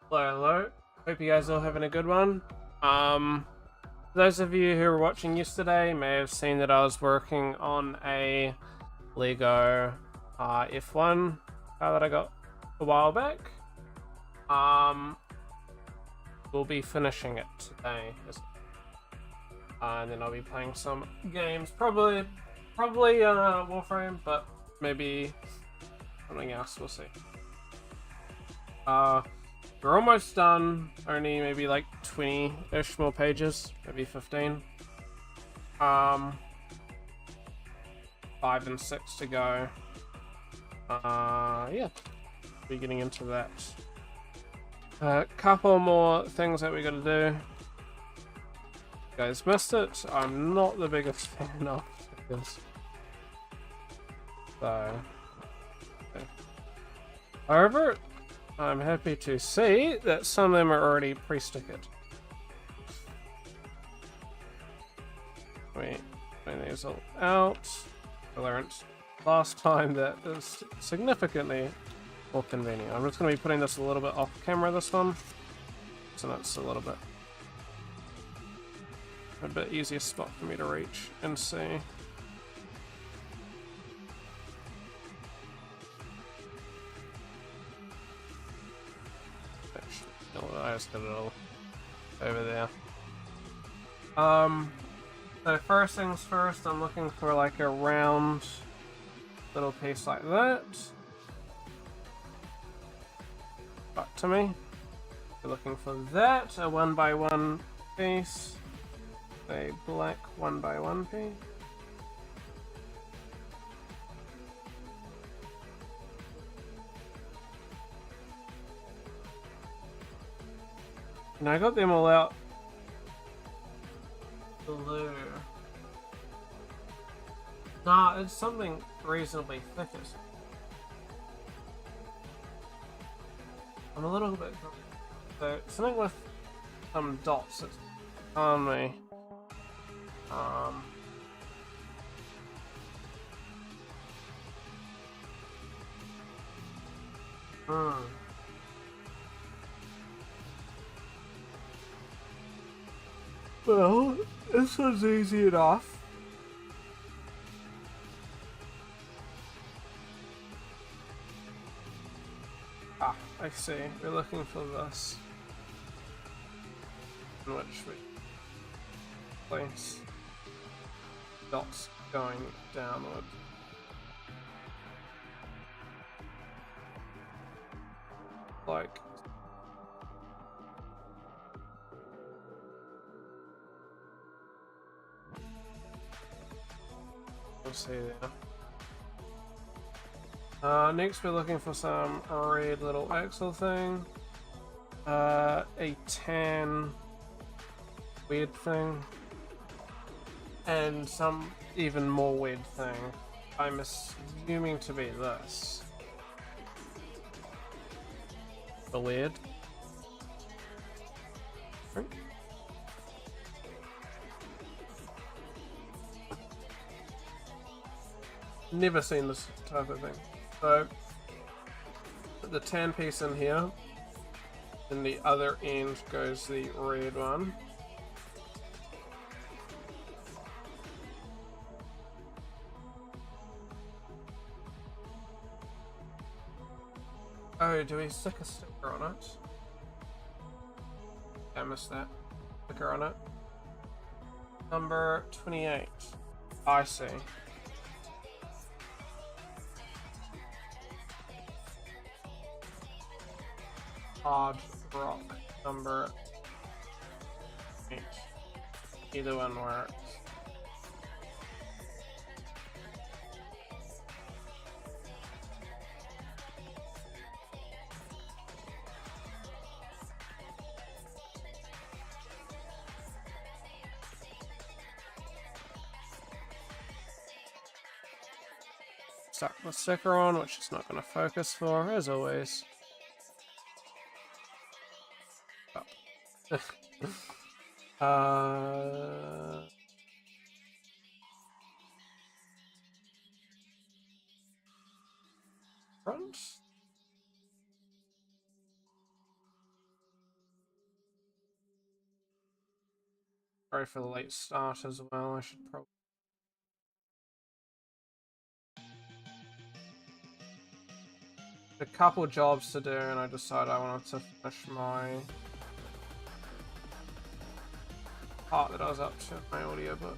Hello, hello. Hope you guys all having a good one. Those of you who were watching yesterday may have seen that I was working on a Lego F1 car that I got a while back. We'll be finishing it today, and then I'll be playing some games. Probably Warframe, but maybe something else. We'll see. We're almost done. Only maybe like 20-ish more pages, maybe 15. 5 and 6 to go. Yeah, be getting into that. A couple more things that we gotta do. You guys missed it. I'm not the biggest fan of this. So, okay. However, I'm happy to see that some of them are already pre-stickered. Wait, clean these all out. I learned last time that is significantly more convenient. I'm just going to be putting this a little bit off camera, this one, so that's a bit easier spot for me to reach and see. I just got it all over there. So first things first, I'm looking for like a round little piece like that. Back to me. We're looking for that, a 1x1 piece. A black 1x1 piece. And I got them all out blue. Nah, it's something reasonably thick. I'm a little bit... So, something with some dots that's on me. Well, this one's easy enough. Ah, I see. We're looking for this. In which we place dots going downward. Like... We'll see there. Next we're looking for some red little axle thing. A tan weird thing. And some even more weird thing. I'm assuming to be this. The weird. Never seen this type of thing. So, put the tan piece in here, and the other end goes the red one. Oh, do we stick a sticker on it? I missed that. Sticker on it. Number 28. I see. Hard rock number 8. Either one works. Stuck the sticker on, which is not going to focus for, as always. Front. pray for the late start as well. I should probably. A couple jobs to do, and I decided I wanted to finish my part that I was up to in my audiobook.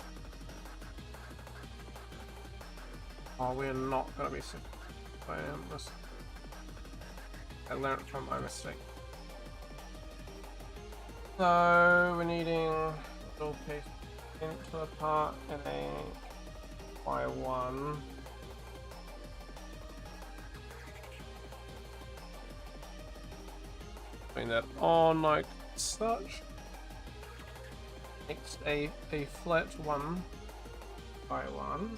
Oh, we're not going to be sick. I learned from my mistake. So we're needing a little piece into a part in a Y1. Putting that on like such. Next a flat 1 by 1.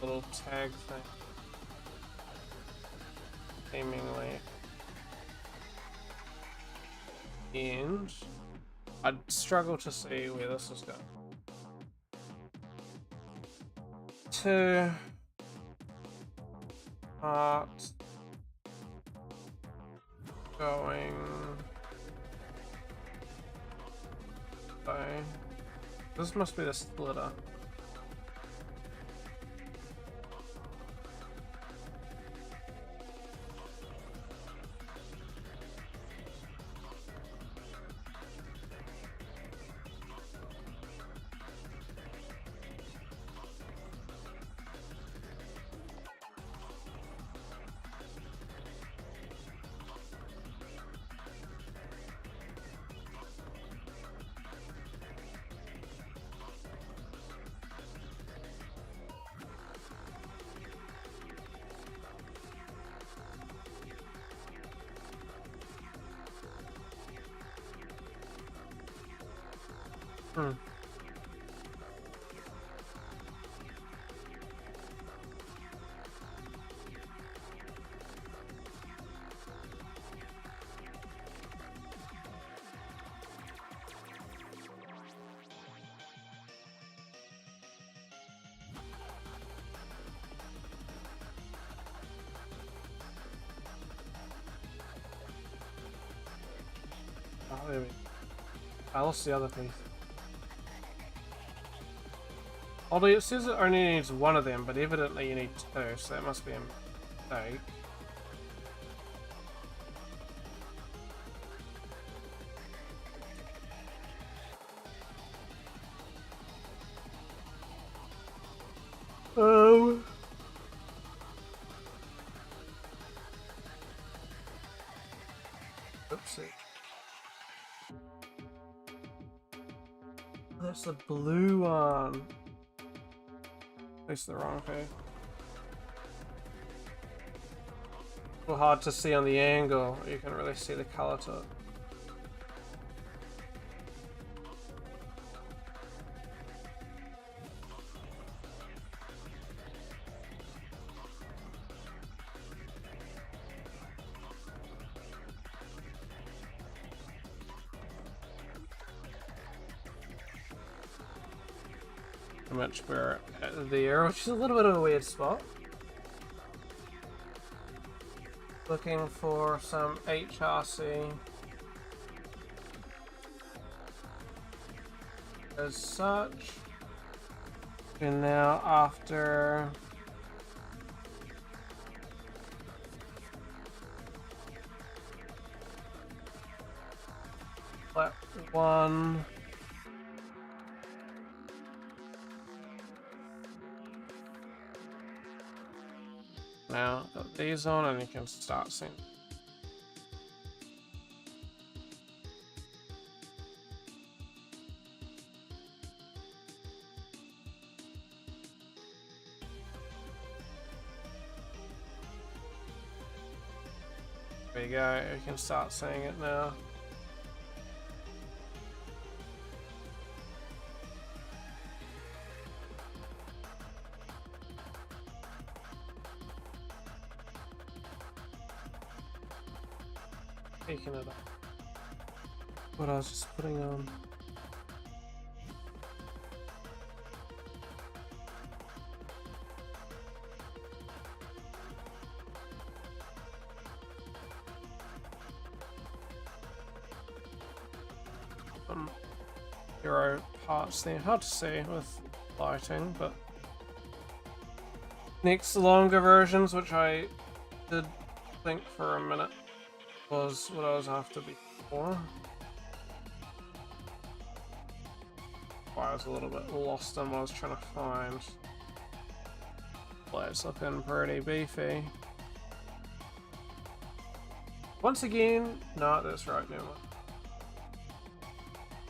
Little tag thing. Seemingly. And I'd struggle to see where this is going. 2 part going. Okay. This must be the splitter. Oh, there we go. I lost the other piece. Although it says it only needs one of them, but evidently you need 2, so that must be a mistake. Oopsie. That's the blue one. It's the wrong page. A little hard to see on the angle. You can really see the color to it. Much we're at there, which is a little bit of a weird spot. Looking for some HRC as such. And now after flat 1. Now, got these on and you can start seeing. There you go, you can start seeing it now. Taking it up. What I was just putting on. 0 parts there. Hard to see with lighting, but next longer versions, which I did think for a minute was what I was after before. I was a little bit lost in what I was trying to find. Well, it's looking pretty beefy. Once again, no, that's right, never mind.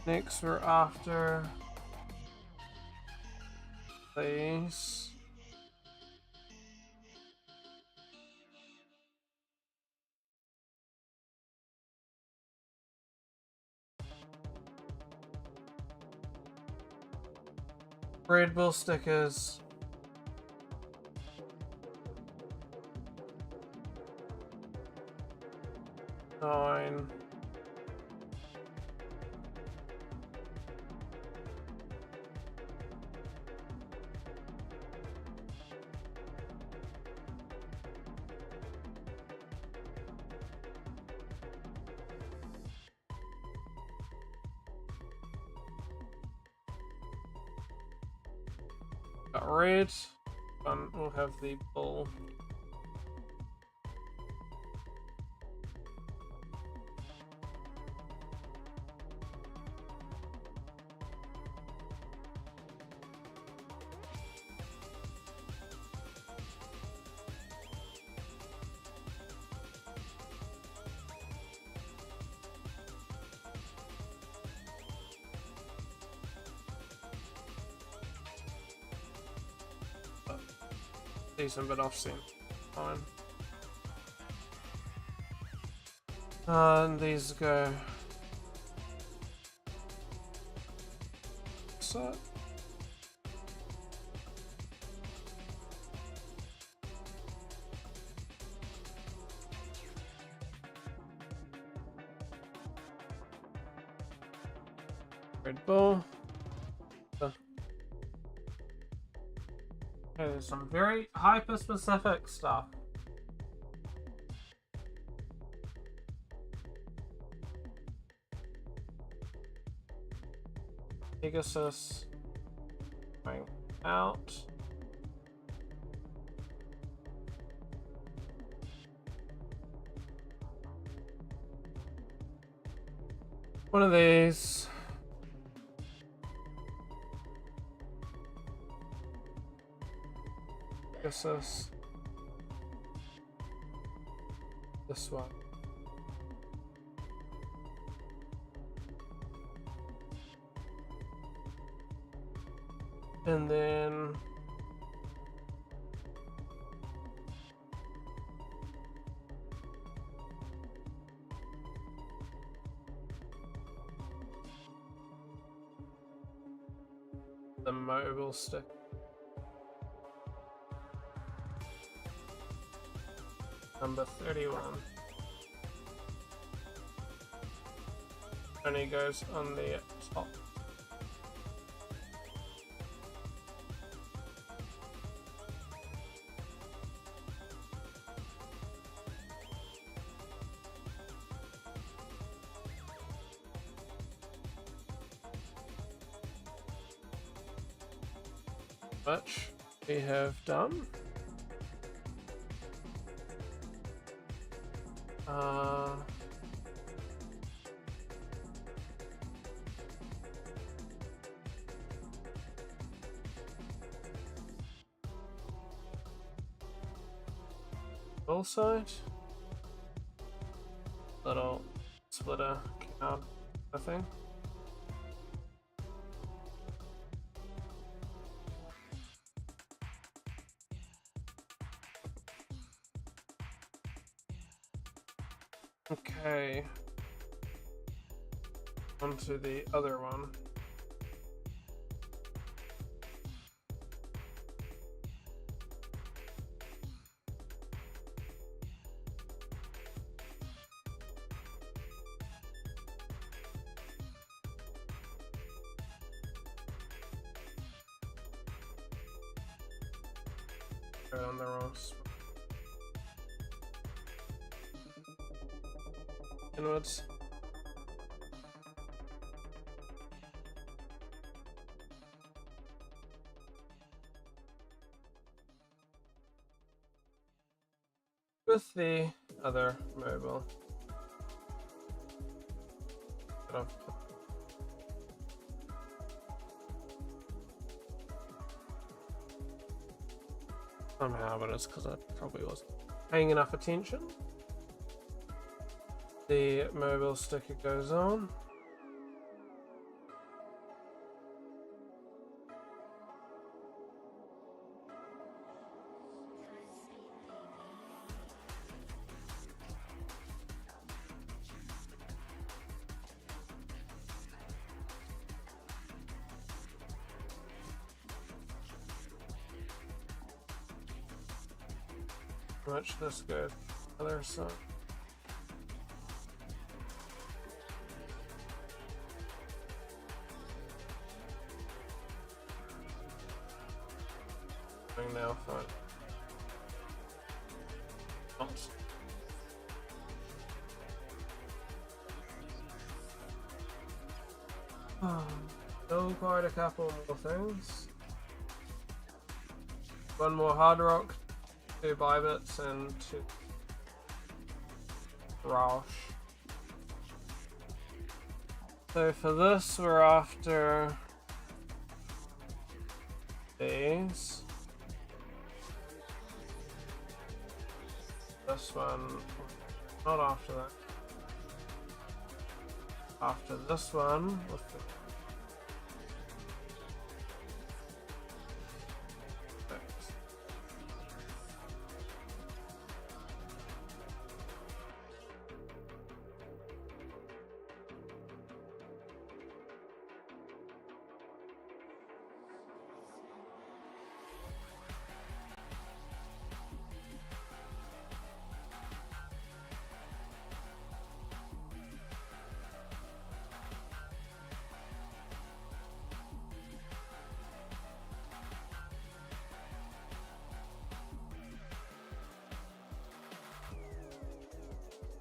Next, we're after these. Red Bull stickers. Nine. Got red. We'll have the bull. Decent bit off scene. Fine. And these go. So. Red Bull. Okay, there's some very hyper-specific stuff. Pegasus going out. One of these. Pegasus. This one. And then the mobile stick. Number 31. Only goes on the top. Much we have done. Full side. Little splitter card, I think. Okay. Onto the other one. Right on the wrong spot. Inwards. with the other mobile that I've put. Somehow, but it's because I probably wasn't paying enough attention. The mobile sticker goes on. How much this goes? Other side. Now fine. Still quite a couple more things. One more hard rock, 2 Bybits, and 2 Roush. So for this, we're after these. This one, not after that. After this one, with the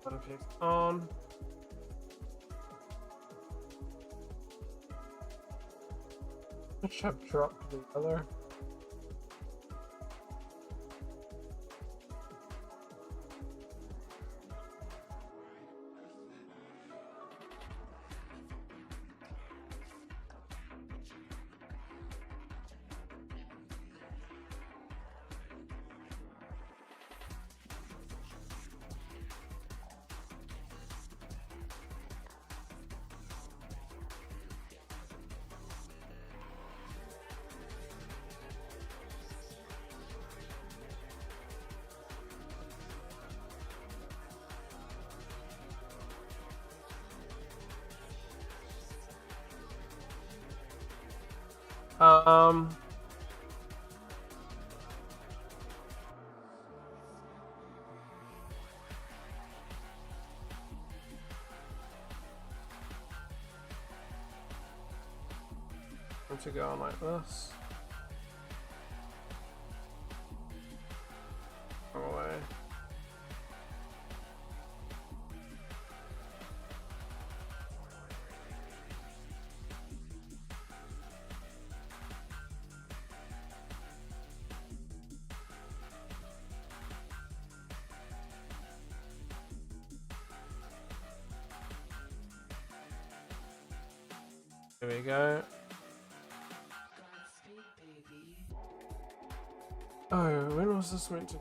one piece on. Which have dropped the other. To go on like this. Go away. There we go. Oh, when was this meant to?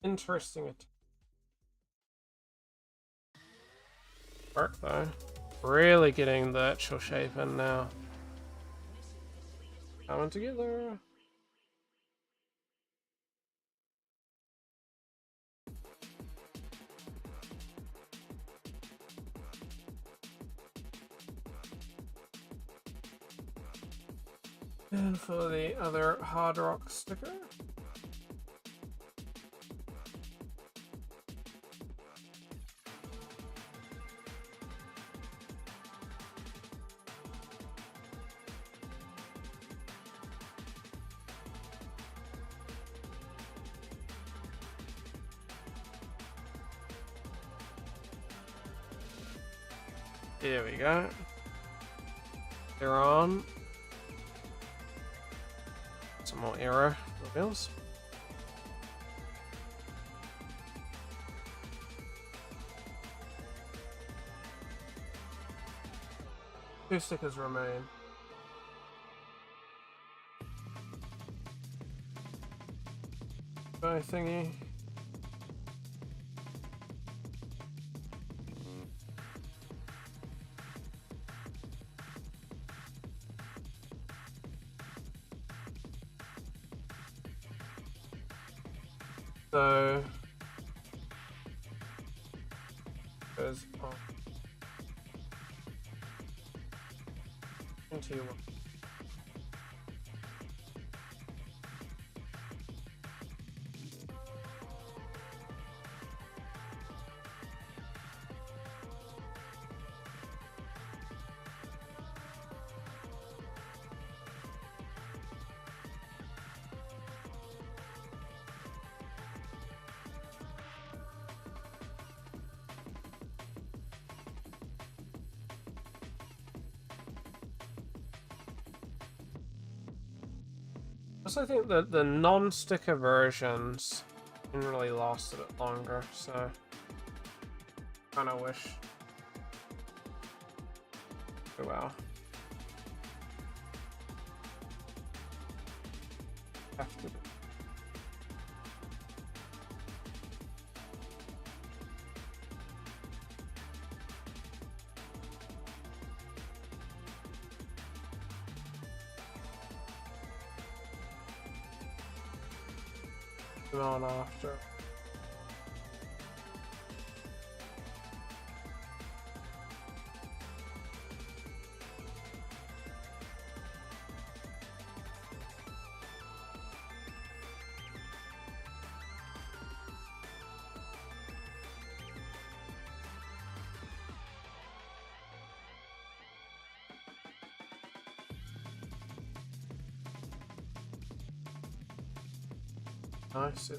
Interesting. Work though. Really getting the actual shape in now. Coming together. And for the other Hard Rock sticker. There we go. They're on. Some more arrow reveals. Two stickers remain. Bye thingy. So goes on into one. Also, I think that the non-sticker versions generally last a bit longer, so kind of wish. Oh wow. Have to. On after. Nice.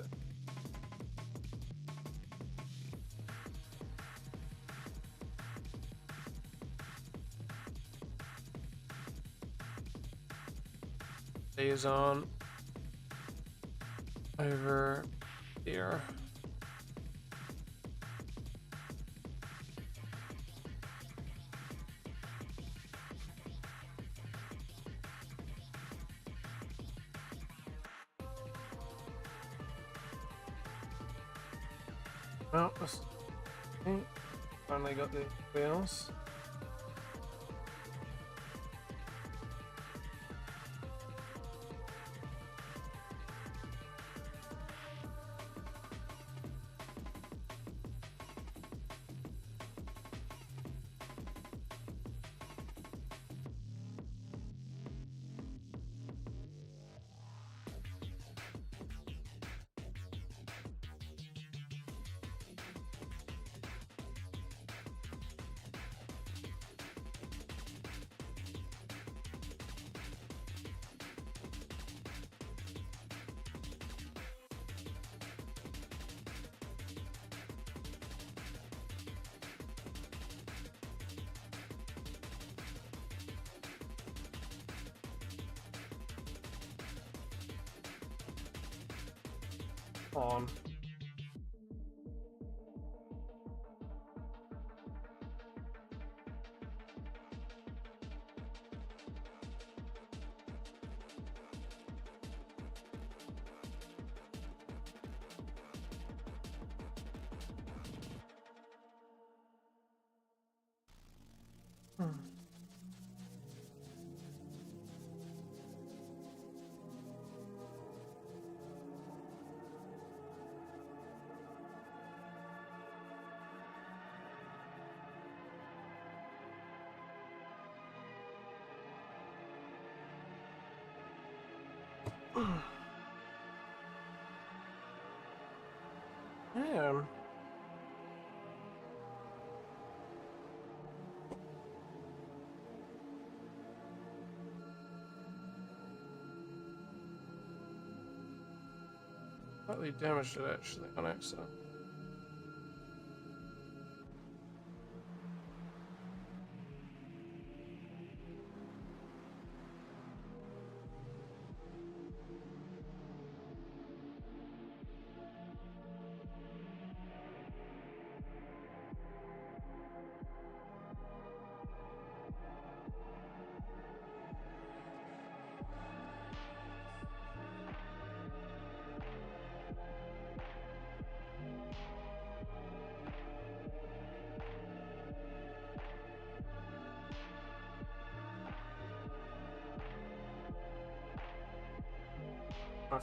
These on over here. Well, finally got the wheels. On. Yeah. Slightly damaged it actually on accident.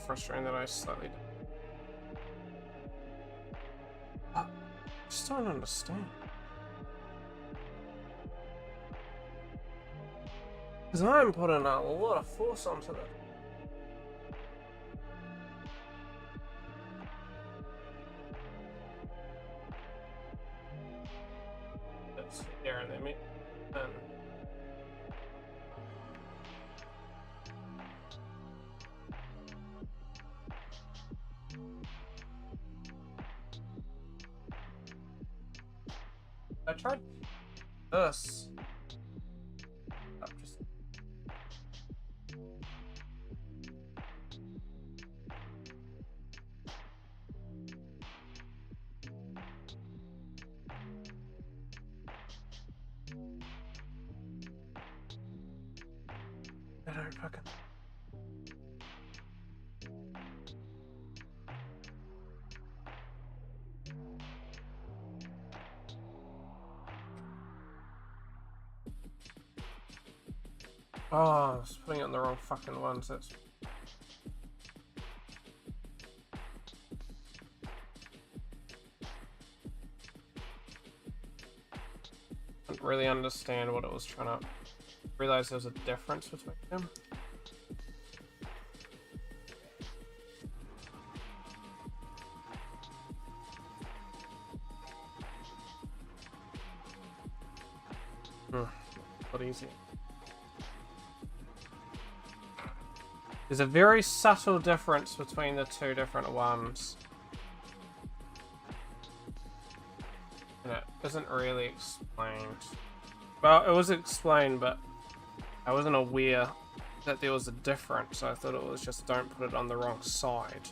Frustrating that I slightly. I just don't understand. Because I'm putting a lot of force onto this. That's there and then me. I tried this. Just... I don't fucking. Oh, I was putting it on the wrong fucking ones. That's. I didn't really understand what it was trying to. Realize there was a difference between them. Not easy. There's a very subtle difference between the two different ones. And it isn't really explained. Well, it was explained, but I wasn't aware that there was a difference. So I thought it was just don't put it on the wrong side.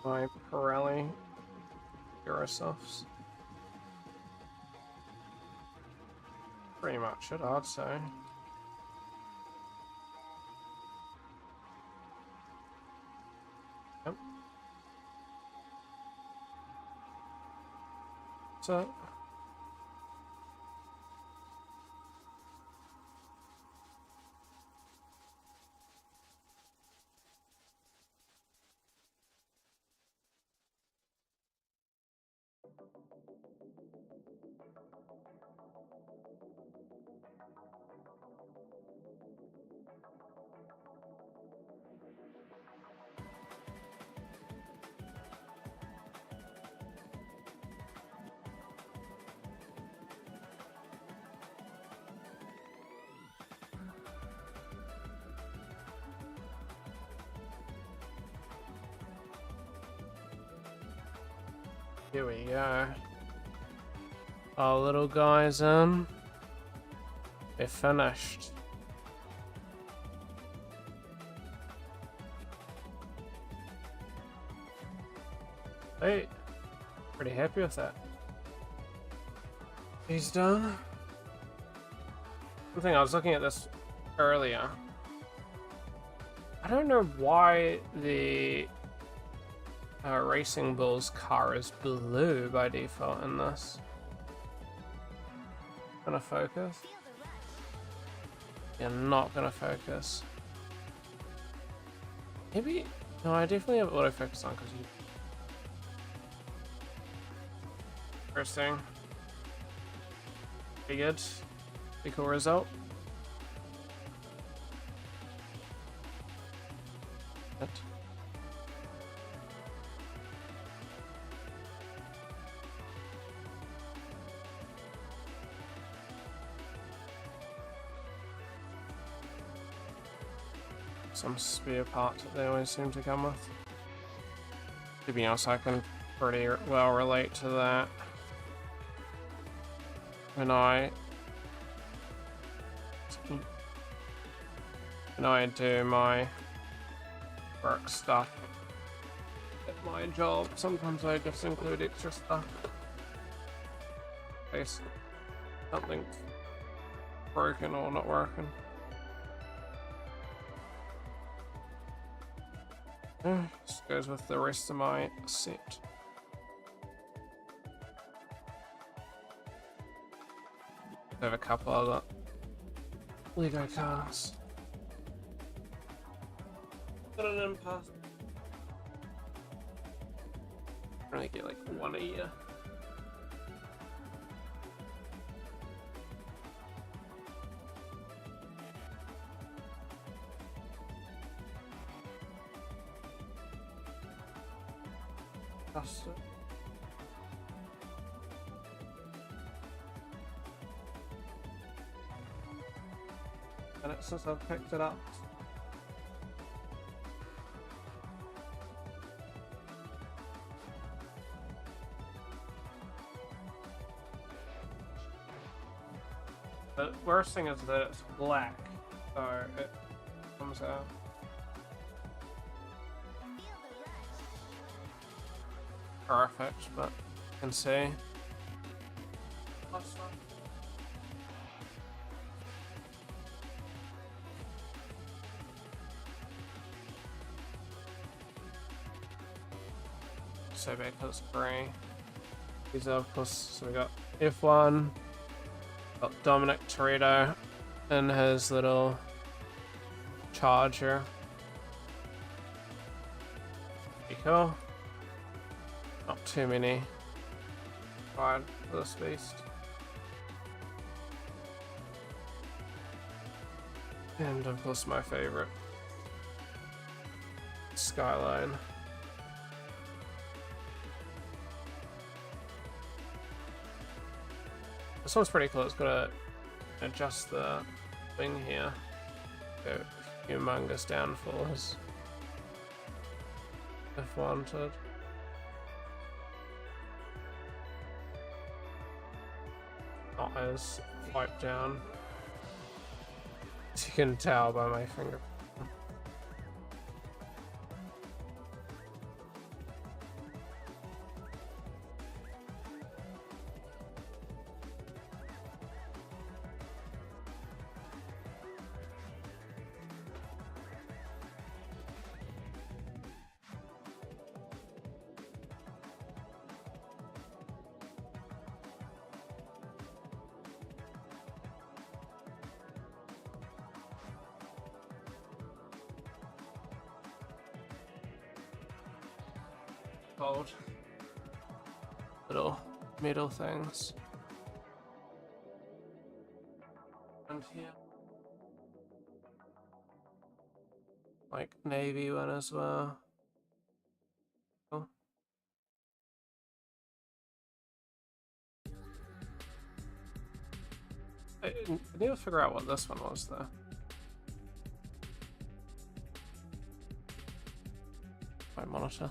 My Pirelli Eurosofts. Pretty much it, I'd say. Yep. So. Here we go. Our little guys, they're finished. Hey, pretty happy with that. He's done. One thing, I was looking at this earlier. I don't know why the Racing Bull's car is blue by default in this. Gonna focus? You're not gonna focus. Maybe. No, I definitely have autofocus on because you. Interesting. Pretty good. Pretty cool result. What? Some spare parts that they always seem to come with. To be honest, I can pretty well relate to that. When I do my work stuff at my job, sometimes I just include extra stuff in case something's broken or not working. This goes with the rest of my set. I have a couple other Lego cars. Got an impasse. I only get like one a year. That's it. And it's since I've picked it up. The worst thing is that it's black, so it comes out. Perfect, but you can see. So because grey. These are, of course, so we got F1, got Dominic Toretto and his little charger. Pretty cool. Not too many required for this beast. And of course my favorite, Skyline. This one's pretty cool. It's got to adjust the thing here. Go humongous downforce if wanted. Not as wiped down, as you can tell by my finger. Gold little metal things, and here like navy one as well. Cool. I need to figure out what this one was though. My monitor.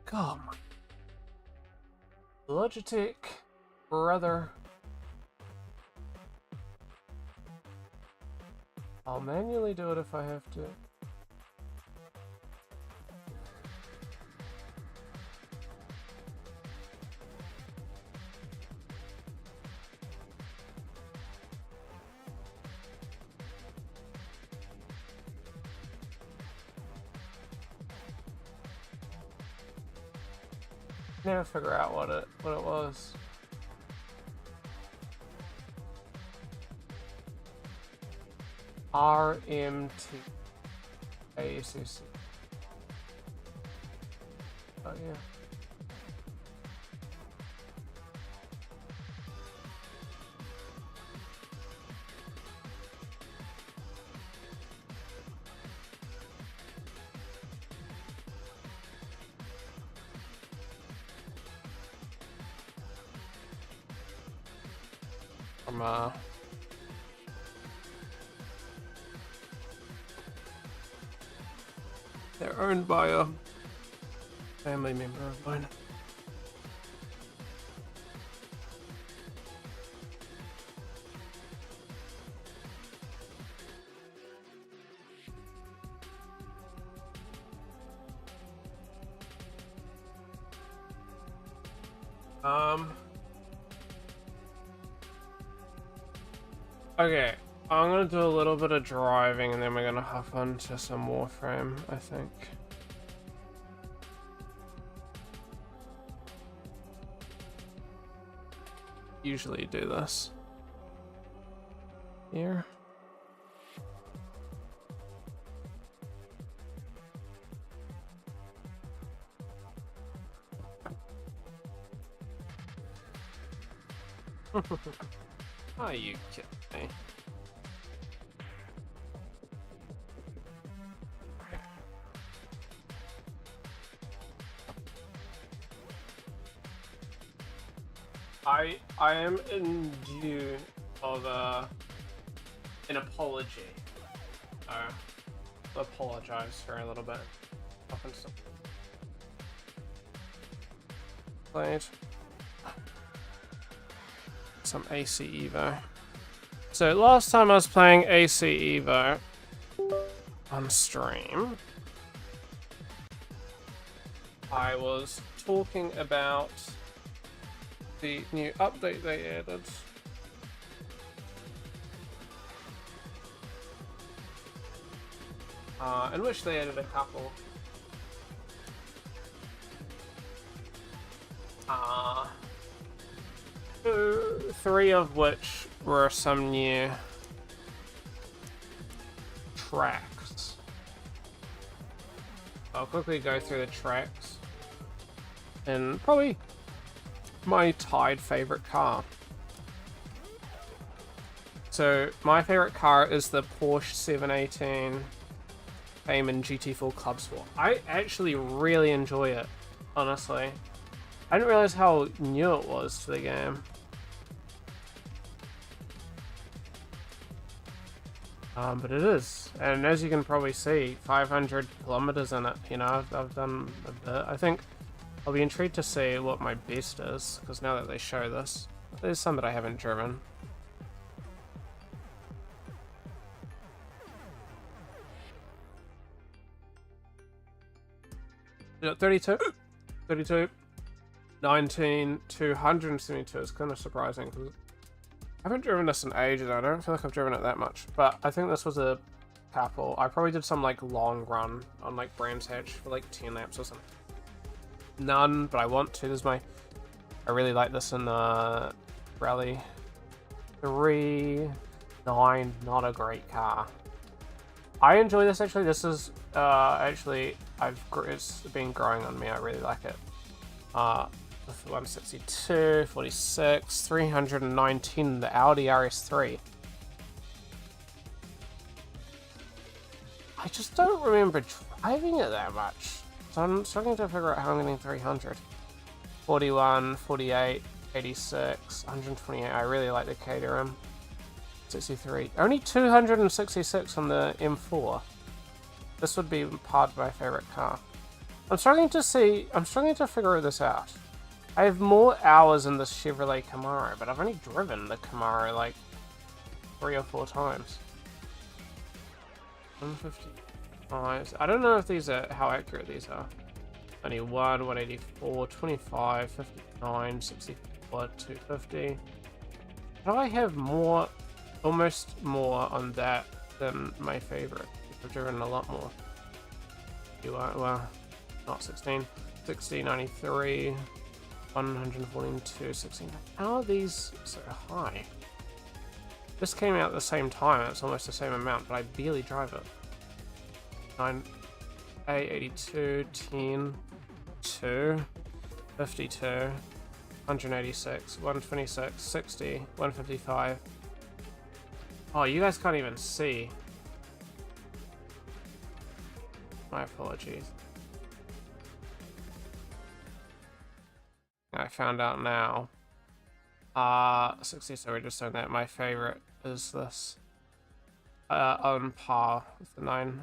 God, Logitech, brother. I'll manually do it if I have to. Never figure out what it was. RMT ACC. Oh yeah. From they're owned by a family member of mine. Okay, I'm gonna do a little bit of driving and then we're gonna hop on to some Warframe, I think. Usually do this. Here. Are you kidding me? I am in due of an apology. I'll apologize for a little bit. Played some AC Evo. So last time I was playing AC Evo on stream, I was talking about the new update they added. In which they added a couple. Three of which were some new tracks. I'll quickly go through the tracks. And probably my tied favorite car. So my favorite car is the Porsche 718 Cayman GT4 Club Sport. I actually really enjoy it, honestly. I didn't realize how new it was to the game. But it is, and as you can probably see, 500 kilometers in it. You know, I've done a bit. I think I'll be intrigued to see what my best is, because now that they show this, there's some that I haven't driven. Yeah, 32, 32, 19, 272 is kind of surprising, because I haven't driven this in ages. I don't feel like I've driven it that much, but I think this was a couple. I probably did some like long run on like Brands Hatch for like 10 laps or something. None, but I want to. This is my. I really like this in Rally 3, 9. Not a great car. I enjoy this actually. This is actually it's been growing on me. I really like it. 162, 46, 319, the Audi RS3. I just don't remember driving it that much. So I'm struggling to figure out how I'm getting 300. 41, 48, 86, 128. I really like the Caterham. 63. Only 266 on the M4. This would be part of my favorite car. I'm struggling to figure this out. I have more hours in this Chevrolet Camaro, but I've only driven the Camaro like 3 or 4 times. 155. I don't know if these are how accurate these are. 91, 184, 25, 59, 64, 250. But I have more, almost more on that than my favorite. I've driven a lot more. You are, well, not 16. 60, 93. 142, 16. How are these so high? This came out at the same time, it's almost the same amount, but I barely drive it. 9, 8, 82, 10, 2, 52, 186, 126, 60, 155. Oh, you guys can't even see. My apologies. I found out now. 60, so we're just saying that my favorite is this. On par with the 9.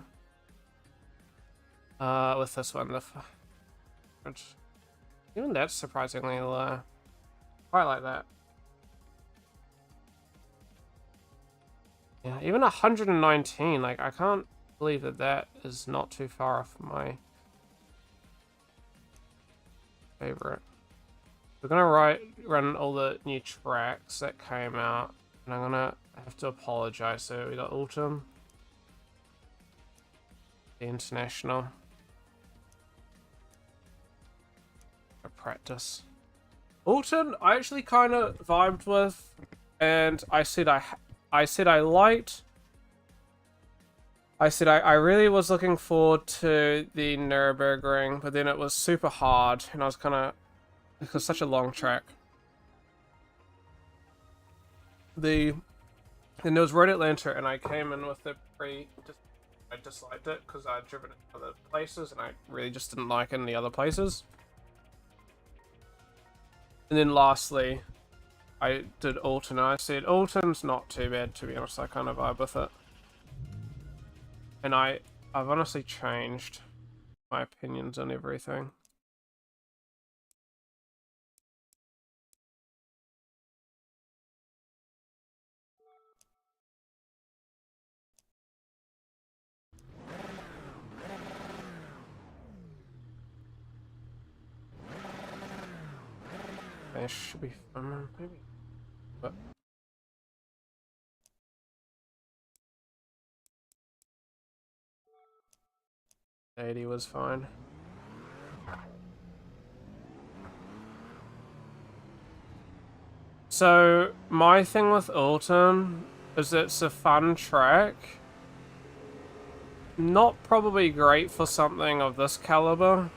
With this one, which even that's surprisingly low. Quite like that. Yeah, even 119, like, I can't believe that that is not too far off my favorite. We're gonna run all the new tracks that came out, and I'm gonna have to apologize. So we got Autumn, the International, a practice. Autumn, I actually kind of vibed with, and I said I liked. I said I really was looking forward to the Nürburgring, but then it was super hard, and I was kind of. It was such a long track. Then there was Road Atlanta, and I came in with the I disliked it because I'd driven it other places, and I really just didn't like it in the other places. And then lastly, I did Alton, and I said Alton's not too bad, to be honest. I kind of vibe with it. And I've honestly changed my opinions on everything. It should be fun, maybe. But 80 was fine. So my thing with Alton is it's a fun track. Not probably great for something of this caliber.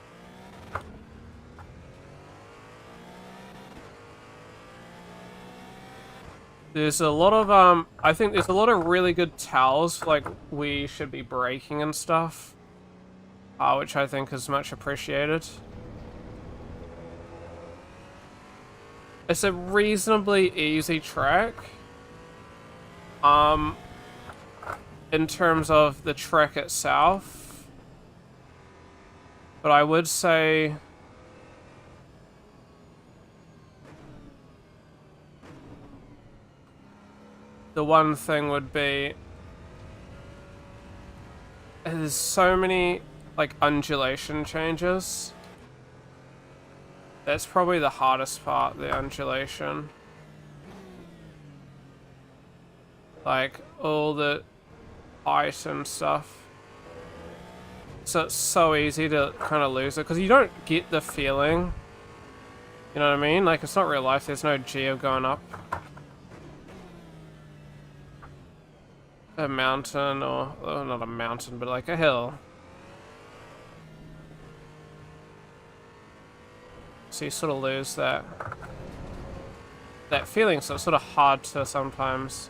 There's a lot of, I think there's a lot of really good tells, like, we should be braking and stuff. Which I think is much appreciated. It's a reasonably easy track. In terms of the track itself. But I would say... the one thing would be... there's so many, like, undulation changes. That's probably the hardest part, the undulation. Like, all the height and stuff. So it's so easy to kind of lose it, because you don't get the feeling. You know what I mean? Like, it's not real life, there's no geo going up a mountain, or not a mountain, but like a hill. So you sort of lose that feeling, so it's sort of hard to sometimes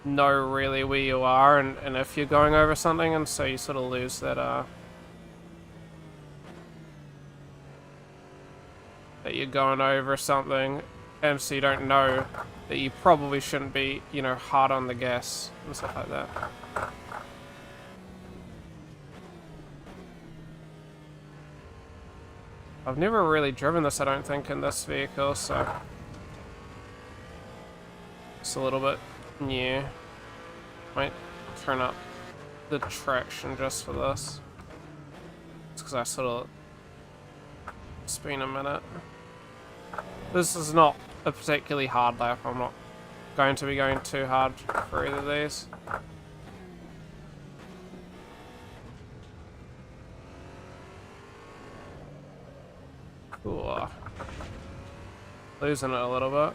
know really where you are and if you're going over something, and so you sort of lose that that you're going over something, and so you don't know that you probably shouldn't be, you know, hard on the gas and stuff like that. I've never really driven this, I don't think, in this vehicle, so it's a little bit new. Might turn up the traction just for this. It's because I sort of... it's been a minute. This is not a particularly hard lap. I'm not going to be going too hard for either of these. Cool. losing it a little bit.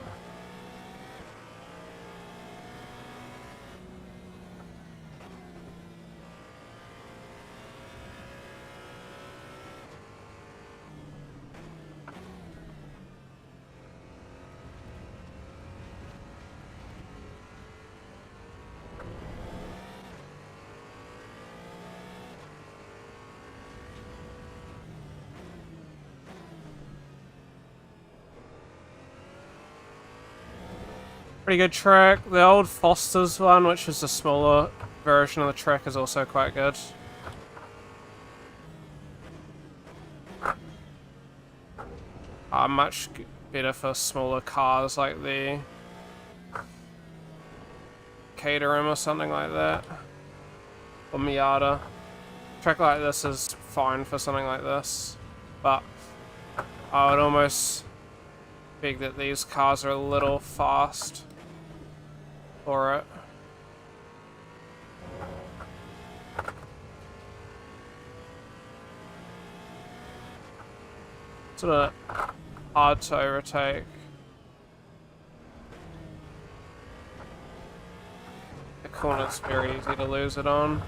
Pretty good track. The old Foster's one, which is a smaller version of the track, is also quite good. Much better for smaller cars like the Caterham or something like that. Or Miata. A track like this is fine for something like this, but I would almost beg that these cars are a little fast for it. Sort of hard to overtake. The corner's very easy to lose it on.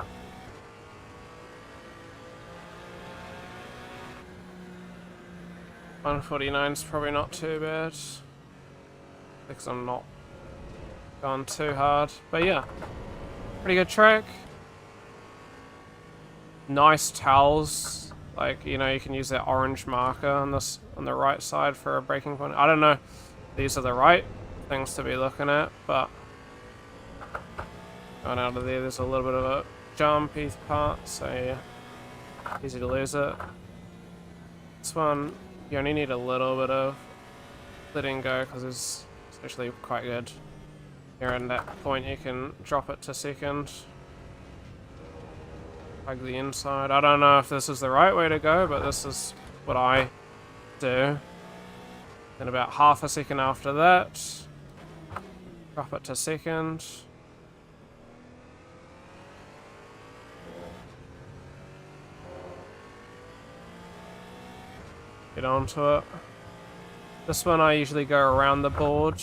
$149's probably not too bad, because I'm not going too hard. But yeah, pretty good track. Nice towels, like, you know, you can use that orange marker on this on the right side for a braking point. I don't know if these are the right things to be looking at, but going out of there, there's a little bit of a jumpy part, so yeah, easy to lose it. This one, you only need a little bit of letting go because it's actually quite good. Here in that point, you can drop it to second. Plug the inside. I don't know if this is the right way to go, but this is what I do. Then about half a second after that, drop it to second. Get onto it. This one I usually go around the board.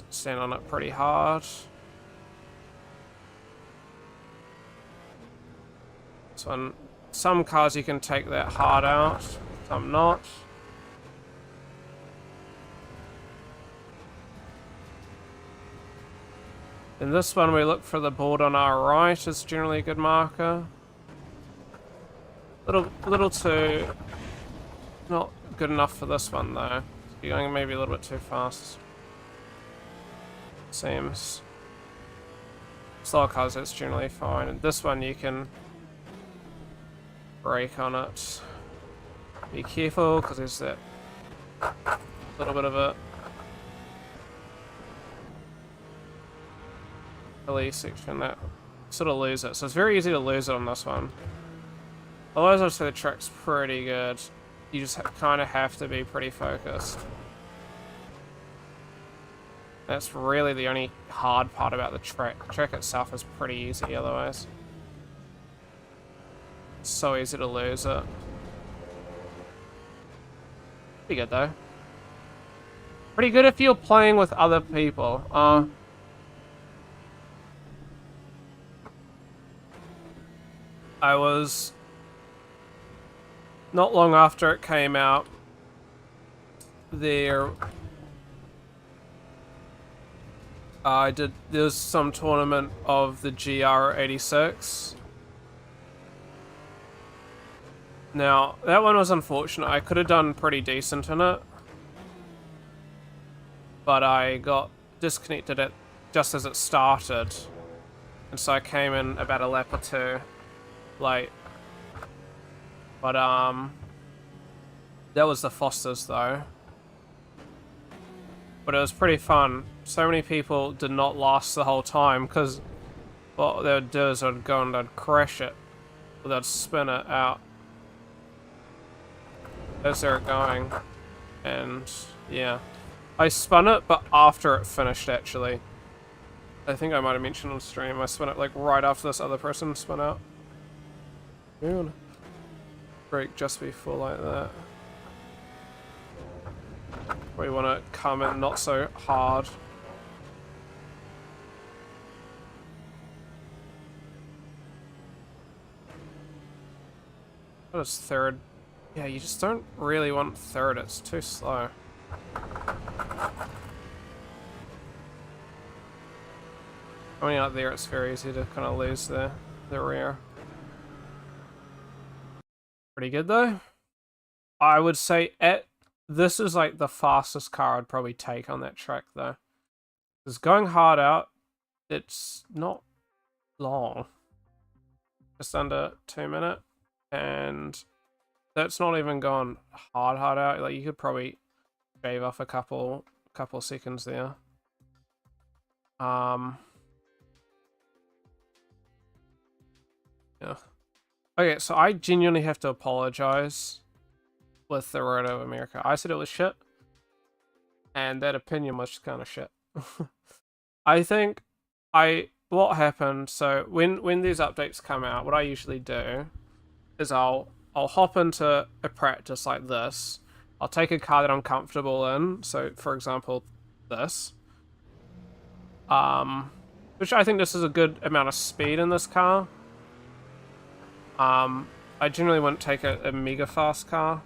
Stand on it pretty hard. This one, some cars you can take that hard out, some not. In this one we look for the board on our right is generally a good marker. Little too not good enough for this one though. You're going maybe a little bit too fast. Seems. Slow cars it's generally fine. And this one you can brake on it. Be careful because there's that little bit of a hilly section that sort of lose it. So it's very easy to lose it on this one. Otherwise I'd say the track's pretty good. You just kind of have to be pretty focused. That's really the only hard part about the track. The track itself is pretty easy otherwise. It's so easy to lose it. Pretty good though. Pretty good if you're playing with other people. I was not long after it came out, there's some tournament of the GR86. Now, that one was unfortunate. I could have done pretty decent in it, but I got disconnected at just as it started, and so I came in about a lap or two late. But that was the Fosters though. But it was pretty fun. So many people did not last the whole time because what they would do is they'd go and they'd crash it, or they'd spin it out as they were going. And yeah, I spun it, but after it finished actually. I think I might have mentioned on stream, I spun it like right after this other person spun out. Brake just before like that. We want to come in not so hard. What is third? Yeah, you just don't really want third, it's too slow. Coming out there, it's very easy to kind of lose the rear. Pretty good though. I would say this is like the fastest car I'd probably take on that track though. Because going hard out, it's not long. Just under 2 minutes. And that's not even gone hard out. Like you could probably shave off a couple seconds there. Yeah. Okay, so I genuinely have to apologize with the Road of America. I said it was shit, and that opinion was kind of shit. I think what happened. So when these updates come out, what I usually do is I'll hop into a practice like this. I'll take a car that I'm comfortable in. So for example, this. Which I think this is a good amount of speed in this car. I generally wouldn't take a mega fast car.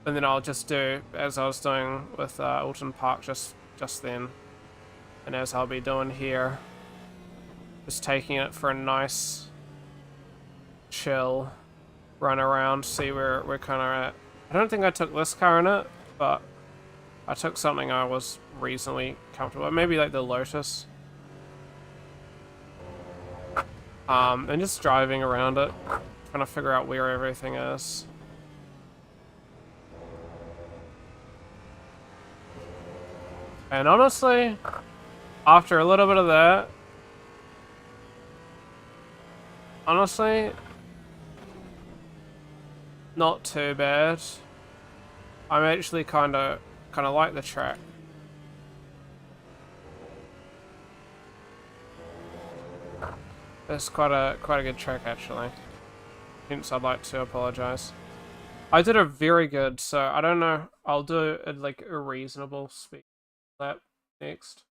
And then I'll just do, as I was doing with Alton Park just then, and as I'll be doing here, just taking it for a nice, chill run around, see where we're kind of at. I don't think I took this car in it, but I took something I was reasonably comfortable with. Maybe like the Lotus. And just driving around it, trying to figure out where everything is. And honestly, after a little bit of that, honestly, not too bad. I'm actually kind of like the track. It's quite a good track actually. Hence, I'd like to apologize. I did a very good, so I don't know. I'll do like a reasonable speed lap next.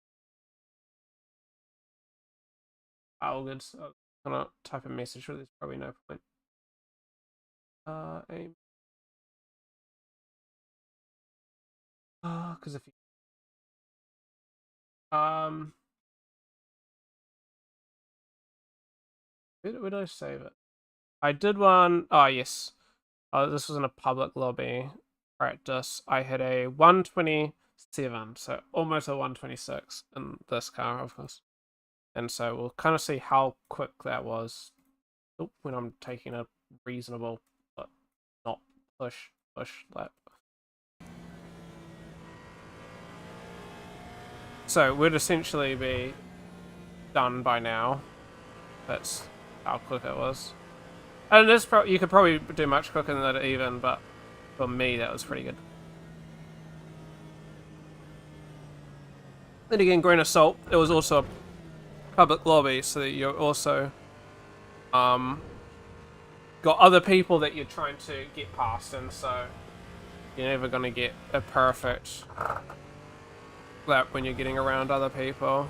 All good. So I'm gonna type a message, but there's probably no point. Aim. Because if you where did I save it? I did one. Oh yes. This was in a public lobby practice. I had a 127, so almost a 126 in this car, of course. And so we'll kind of see how quick that was when I'm taking a reasonable, but not push lap. So we'd essentially be done by now. That's how quick it was. And this you could probably do much quicker than that even, but for me that was pretty good. Then again, grain of salt, it was also a public lobby, so that you're also got other people that you're trying to get past, and so you're never gonna get a perfect lap when you're getting around other people.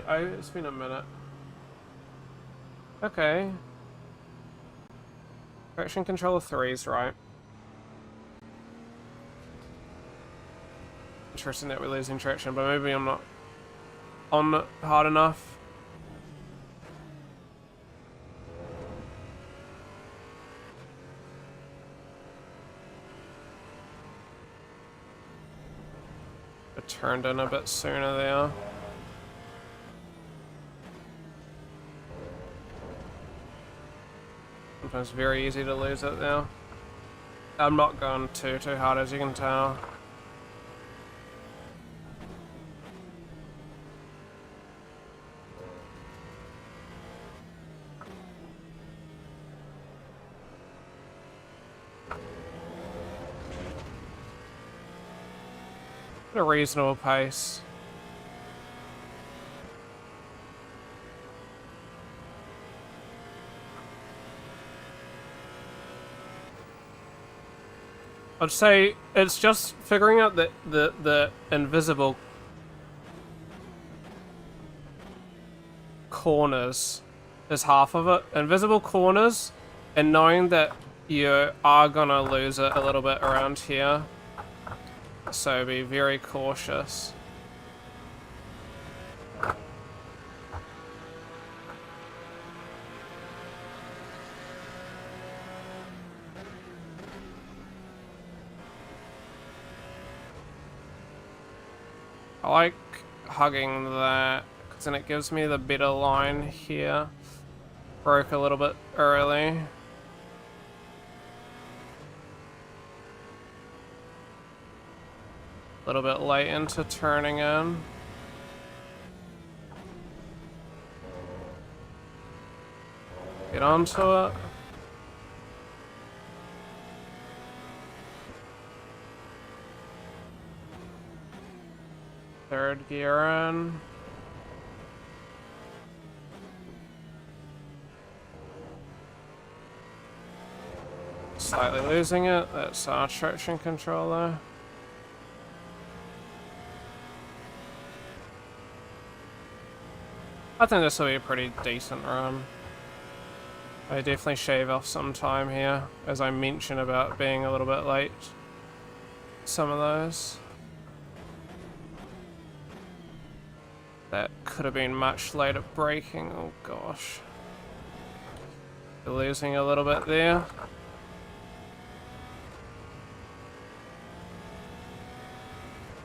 It's been a minute. Okay. Traction controller 3's right. Interesting that we're losing traction, but maybe I'm not on hard enough. I turned in a bit sooner there. Sometimes very easy to lose it now. I'm not going too hard, as you can tell. At a reasonable pace. I'd say it's just figuring out the invisible corners is half of it. Invisible corners and knowing that you are gonna lose it a little bit around here. So be very cautious. I like hugging that because then it gives me the better line here. Broke a little bit early. A little bit late into turning in. Get onto it. Third gear in. Slightly losing it. That's our traction controller. I think this will be a pretty decent run. I definitely shave off some time here, as I mentioned about being a little bit late. Some of those. That could have been much later braking. Oh gosh. You're losing a little bit there.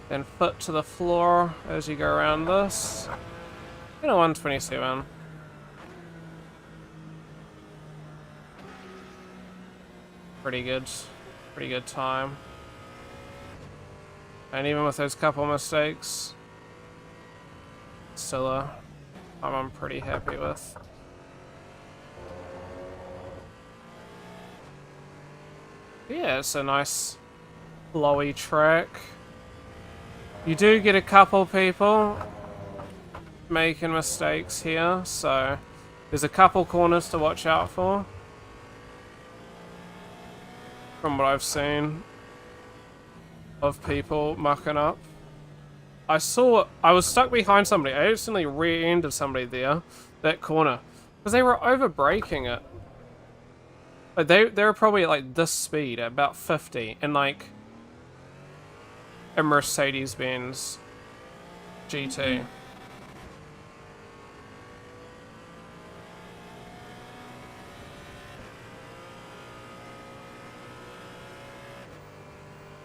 Then foot to the floor as you go around this. In a 127. Pretty good time. And even with those couple mistakes, still a time I'm pretty happy with. Yeah, it's a nice flowy track. You do get a couple people making mistakes here, so there's a couple corners to watch out for. From what I've seen of people mucking up. I was stuck behind somebody. I instantly rear-ended somebody there, that corner, because they were over-braking it. Like they were probably at like this speed, at about 50, and like a Mercedes-Benz GT.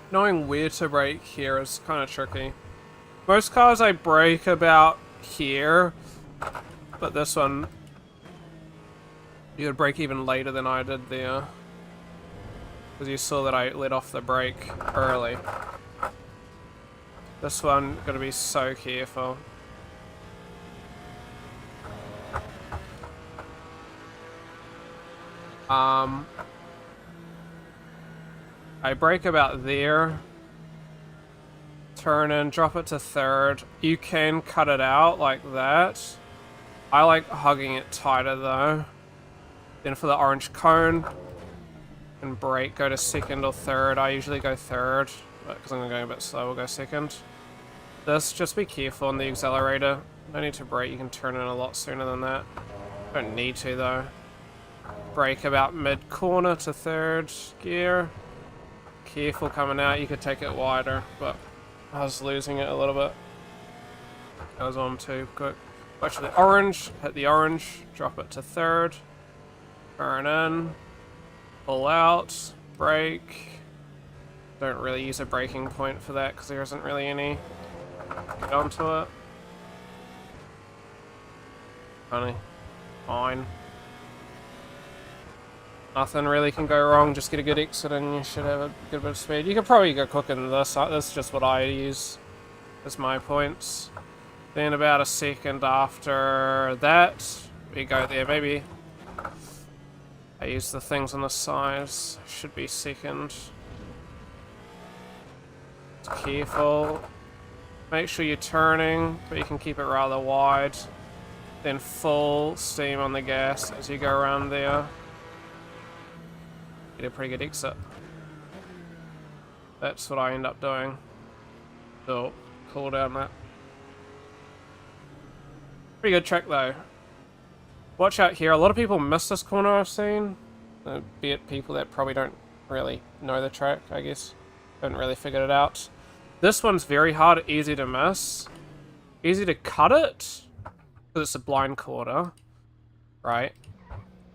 Knowing where to brake here is kind of tricky. Most cars I brake about here, but this one, you would brake even later than I did there. Because you saw that I let off the brake early. This one, gotta be so careful. I brake about there. Turn in, drop it to third. You can cut it out like that. I like hugging it tighter though. Then for the orange cone, and brake, go to second or third. I usually go third, but because I'm going a bit slow, we'll go second. This, just be careful on the accelerator. No need to brake, you can turn in a lot sooner than that. Don't need to though. Brake about mid-corner to third gear. Careful coming out, you could take it wider, but I was losing it a little bit. I was on too quick. Watch the orange, hit the orange, drop it to third. Turn in, pull out, brake. Don't really use a braking point for that because there isn't really any. Get onto it. Funny. Fine. Nothing really can go wrong, just get a good exit and you should have a good bit of speed. You could probably go quicker than this, that's just what I use as my points. Then about a second after that, we go there, maybe. I use the things on the sides, should be second. Careful. Make sure you're turning, but you can keep it rather wide. Then full steam on the gas as you go around there. Get a pretty good exit. That's what I end up doing. So, cool down that. Pretty good track though. Watch out here. A lot of people miss this corner I've seen. Be it people that probably don't really know the track, I guess. Haven't really figured it out. This one's very hard, easy to miss. Easy to cut it. Because it's a blind corner. Right?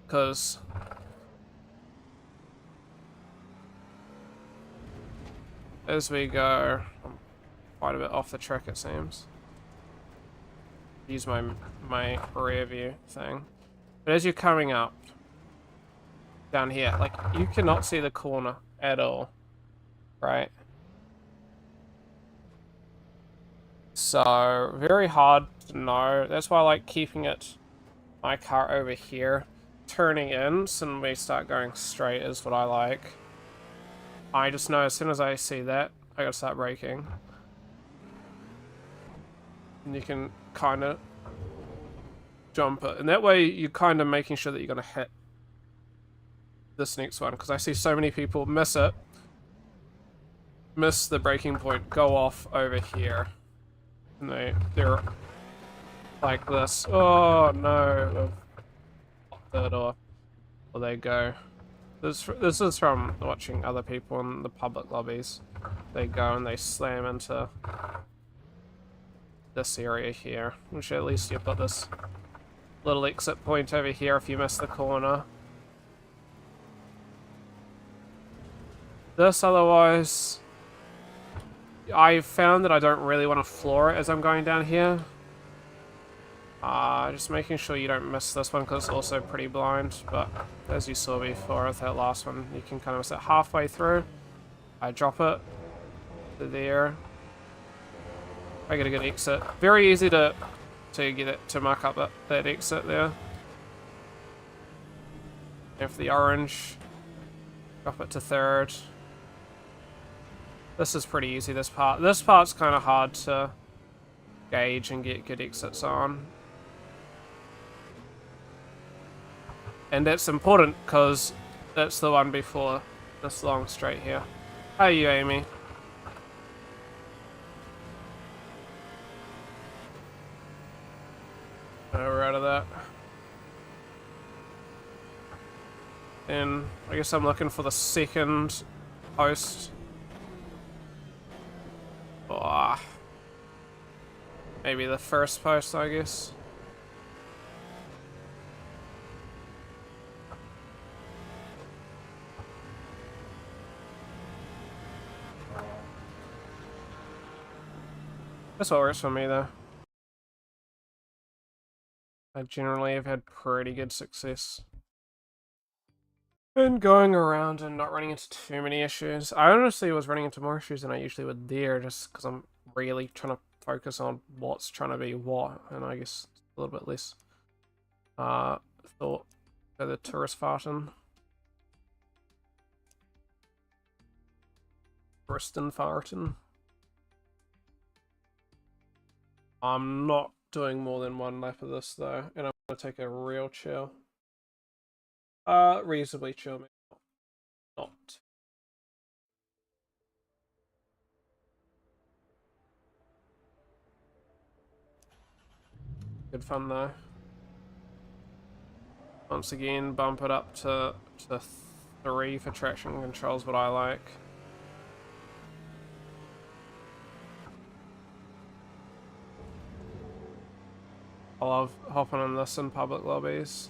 Because... as we go... I'm quite a bit off the track it seems. Use my rear view thing. But as you're coming up... down here, like, you cannot see the corner at all. Right? So, very hard to know. That's why I like keeping my car over here. Turning in, so when we start going straight is what I like. I just know as soon as I see that, I gotta start braking. And you can kind of jump it. And that way, you're kind of making sure that you're gonna hit this next one. Because I see so many people miss it. Miss the braking point, go off over here. And they're like this. Oh no. Third or they go. This is from watching other people in the public lobbies. They go and they slam into this area here. Which at least you've got this little exit point over here if you miss the corner. This otherwise... I found that I don't really want to floor it as I'm going down here. Just making sure you don't miss this one because it's also pretty blind, but as you saw before with that last one, you can kind of miss it halfway through. I drop it to there. I get a good exit. Very easy to get it to mark up that exit there. And for the orange, drop it to third. This is pretty easy, this part. This part's kind of hard to gauge and get good exits on. And that's important because that's the one before this long straight here. How are you, Amy? We're out of that. And I guess I'm looking for the second post. Oh, maybe the first post, I guess. That's what works for me, though. I generally have had pretty good success in going around and not running into too many issues. I honestly was running into more issues than I usually would there, just because I'm really trying to focus on what's trying to be what, and I guess a little bit less thought for the tourist farting. Touristin farting. I'm not doing more than one lap of this though, and I'm gonna take a real chill. Reasonably chill, maybe not. Good fun though. Once again, bump it up to 3 for traction controls, what I like. I love hopping on this in public lobbies.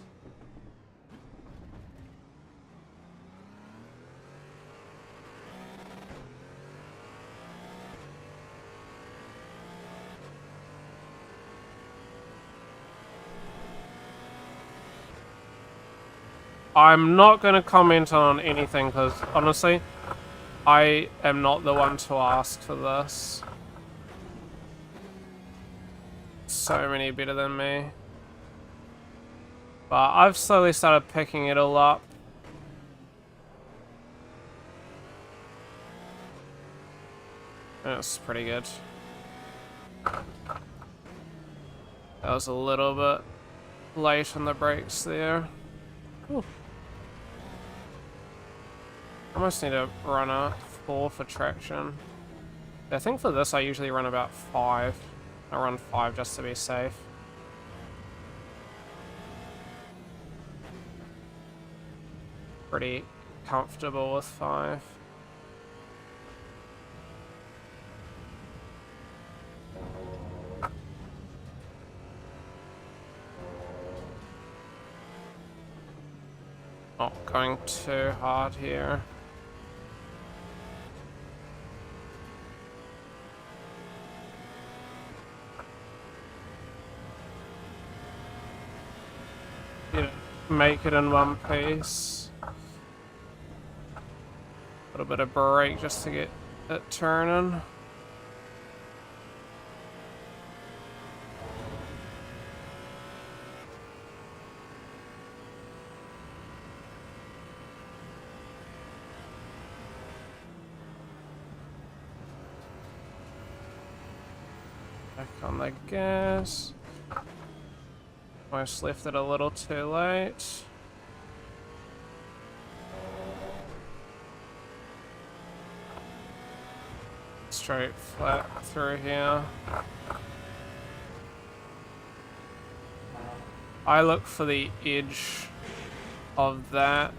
I'm not going to comment on anything because, honestly, I am not the one to ask for this. So many better than me. But I've slowly started picking it all up. That's pretty good. That was a little bit late on the brakes there. Ooh. I almost need to run off. 4 for traction. I think for this I usually run about 5. I run 5 just to be safe. Pretty comfortable with 5. Not going too hard here. Yeah, make it in one piece. A little bit of brake just to get it turning. Back on the gas. Almost left it a little too late. Straight flat through here. I look for the edge of that.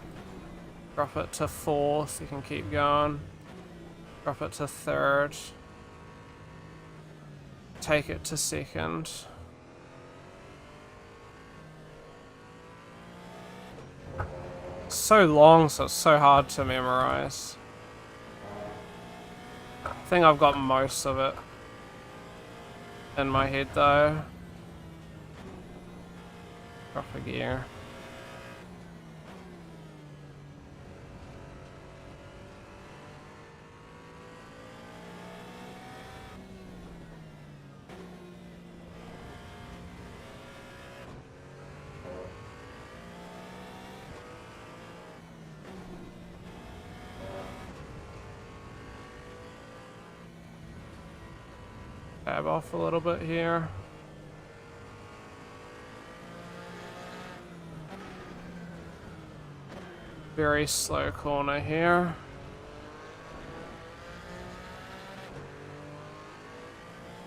Drop it to 4th, you can keep going. Drop it to 3rd. Take it to 2nd. So long, so it's so hard to memorize. I think I've got most of it in my head though. Drop a gear. Tab off a little bit here. Very slow corner here.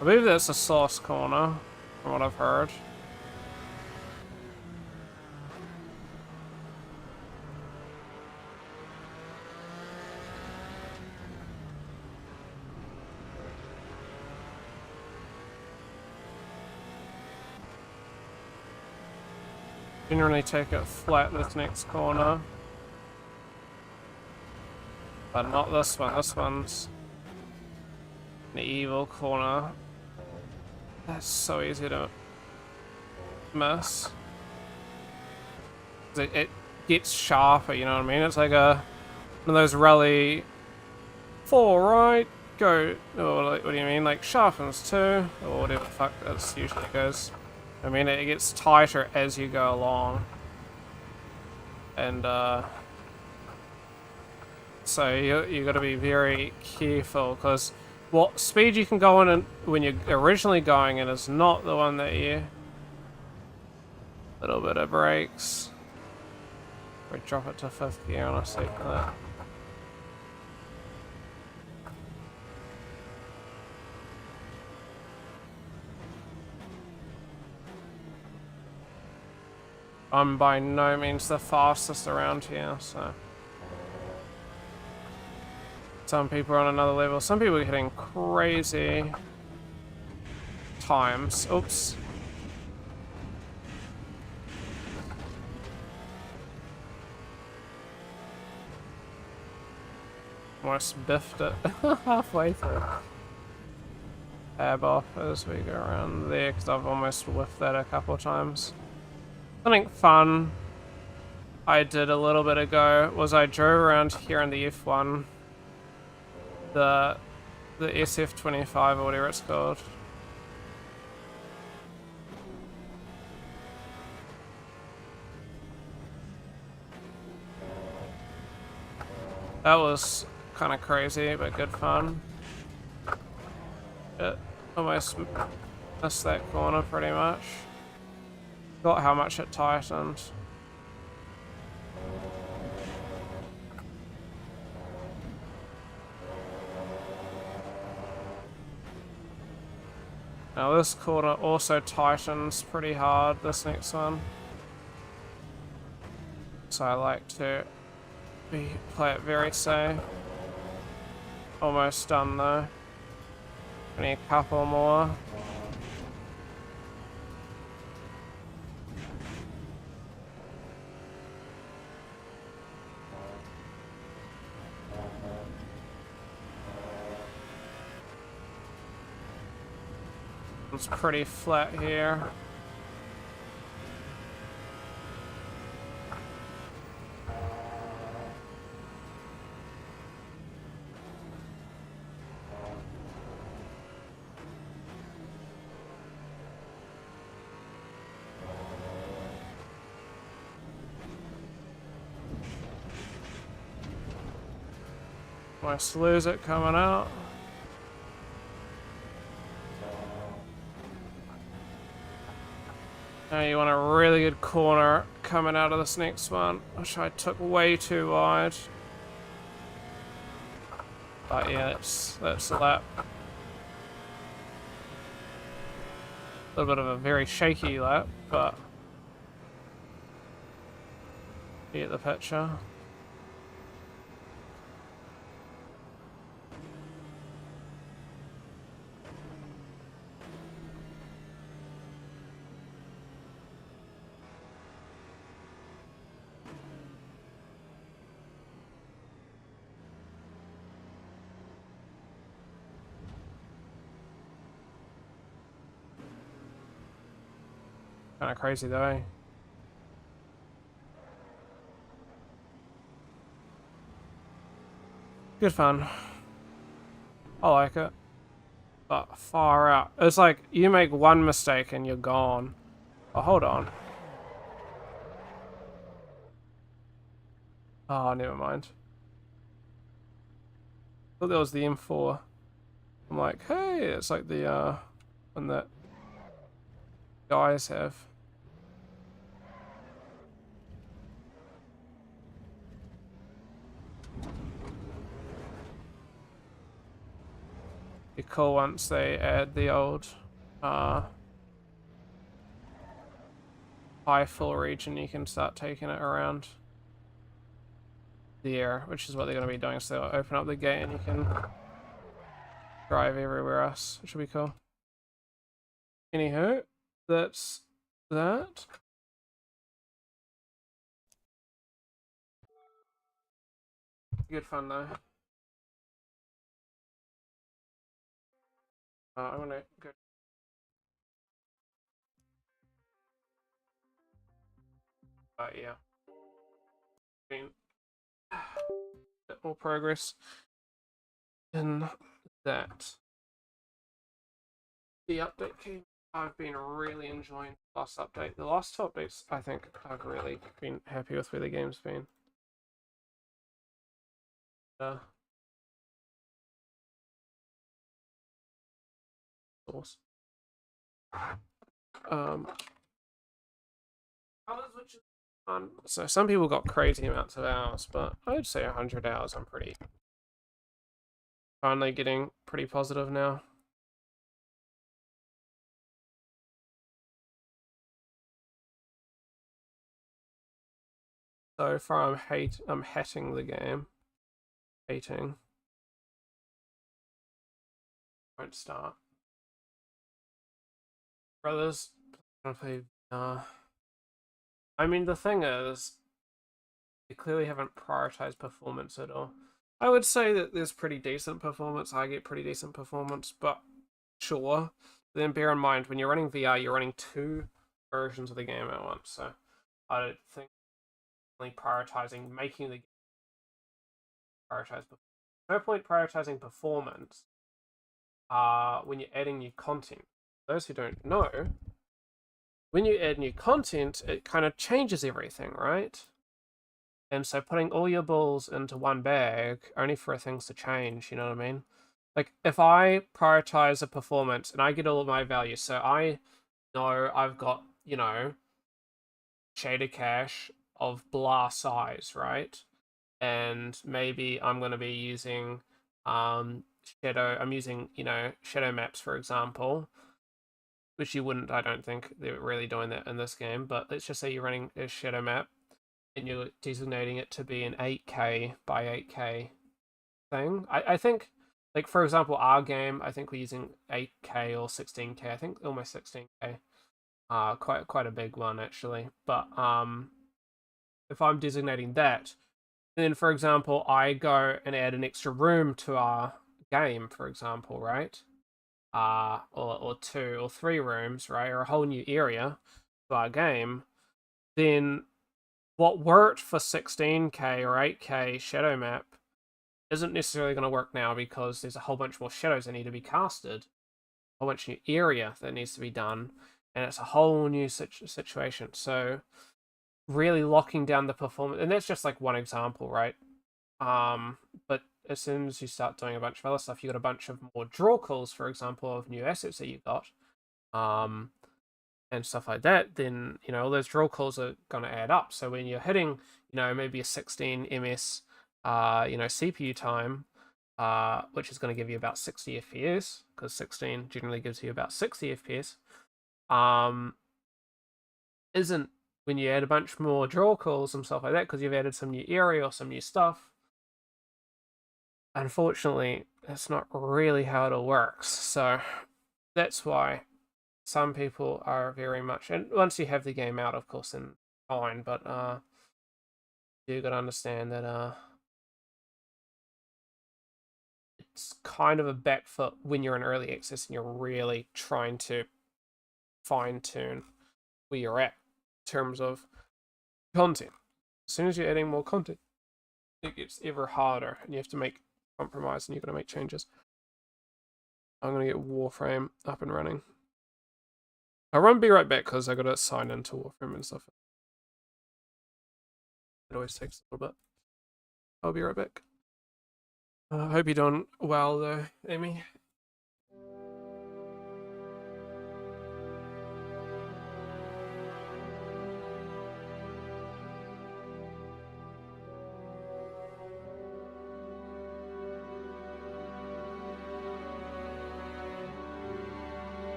I believe that's a sauce corner, from what I've heard. Generally take it flat this next corner. But not this one. This one's an evil corner. That's so easy to miss. It gets sharper, you know what I mean? It's like one of those rally 4 right, go, or like, what do you mean? Like sharpens 2, or whatever the fuck that usually goes. I mean, it gets tighter as you go along. And, so you got to be very careful, because what speed you can go in and when you're originally going in is not the one that you... Little bit of brakes. We drop it to 5th gear on a sec for that. I'm by no means the fastest around here, so... Some people are on another level. Some people are hitting crazy times. Oops. Almost biffed it halfway through. Tab off as we go around there, because I've almost whiffed that a couple of times. Something fun I did a little bit ago was I drove around here in the F1. The SF25 or whatever it's called. That was kind of crazy, but good fun. It almost missed that corner pretty much. Got how much it tightened. Now this corner also tightens pretty hard, this next one. So I like to play it very safe. Almost done though. Only a couple more. It's pretty flat here. Almost lose it coming out. Now you want a really good corner coming out of this next one, which I took way too wide. But yeah, that's a lap. A little bit of a very shaky lap, but you get the picture. Kind of crazy though, eh? Good fun. I like it. But far out. It's like you make one mistake and you're gone. Oh, hold on. Oh, never mind. I thought that was the M4. I'm like, hey, it's like the one that guys have. Be cool once they add the old high full region, you can start taking it around the air, which is what they're going to be doing. So they'll open up the gate and you can drive everywhere else, which will be cool. Anywho, that's that. Good fun though. I'm gonna go. Yeah. Been a bit more progress in that. The update came. I've been really enjoying the last update. The last two updates, I think, I've really been happy with where the game's been. Source. Which is fun. So some people got crazy amounts of hours, but I would say 100 hours. I'm pretty finally getting pretty positive now. So far, I'm hating the game. Hating. Won't start. Brothers, gonna play. I mean, the thing is, they clearly haven't prioritized performance at all. I would say that there's pretty decent performance. I get pretty decent performance, but sure. Then bear in mind, when you're running VR, you're running two versions of the game at once. So I don't think prioritizing making the game prioritize. No point prioritizing performance when you're adding new content. Those who don't know, when you add new content, it kind of changes everything, right? And so putting all your balls into one bag only for things to change, you know what I mean? Like, if I prioritize a performance and I get all of my values, so I know I've got, you know, shader cache of blah size, right? And maybe I'm going to be using shadow, I'm using, you know, shadow maps, for example. which you wouldn't, I don't think they're really doing that in this game, but let's just say you're running a shadow map and you're designating it to be an 8K by 8K thing. I think, like, for example, our game, I think we're using 8K or 16K, I think almost 16K. Quite a big one, actually. But if I'm designating that, then, for example, I go and add an extra room to our game, for example, right? Or 2 or 3 rooms, right? Or a whole new area to our game, then what worked for 16K or 8K shadow map isn't necessarily going to work now because there's a whole bunch more shadows that need to be casted, a whole bunch new area that needs to be done, and it's a whole new situation. So really locking down the performance, and that's just like one example, right? But as soon as you start doing a bunch of other stuff, you got a bunch of more draw calls, for example, of new assets that you got, and stuff like that. Then all those draw calls are gonna add up. So when you're hitting, maybe a 16 ms, CPU time, which is going to give you about 60 FPS, because 16 generally gives you about 60 FPS. Isn't when you add a bunch more draw calls and stuff like that, because you've added some new area or some new stuff. Unfortunately, that's not really how it all works. So that's why some people are very much, and once you have the game out, of course, then fine. But you gotta understand that it's kind of a back foot when you're in early access and you're really trying to fine tune where you're at in terms of content. As soon as you're adding more content, it gets ever harder and you have to make compromise and you're going to make changes. I'm going to get Warframe up and running. I'll be right back because I got to sign into Warframe and stuff. It always takes a little bit. I'll be right back. I hope you're doing well though, Amy.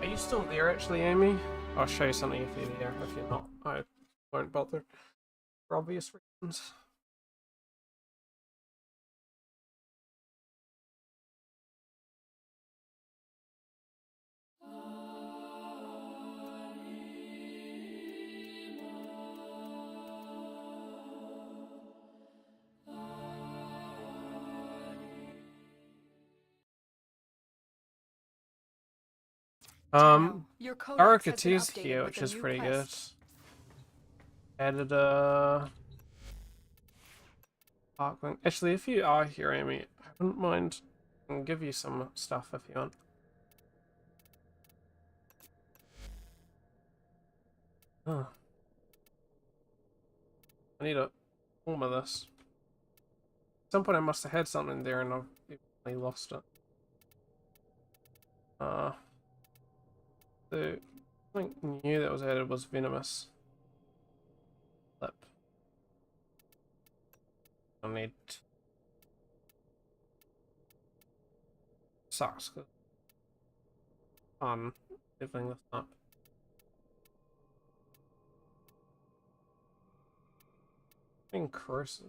Are you still there actually, Amy? I'll show you something if you're there. If you're not, I won't bother for obvious reasons. Arcate's here, which is pretty good. Added a Parkland. Actually, if you are here, Amy, I wouldn't mind. I can give you some stuff if you want. Oh. I need a form of this. At some point I must have had something there and I've lost it. The something new that was added was Venomous Lip. I'll need sucks because fun leveling this up. Being corrosive.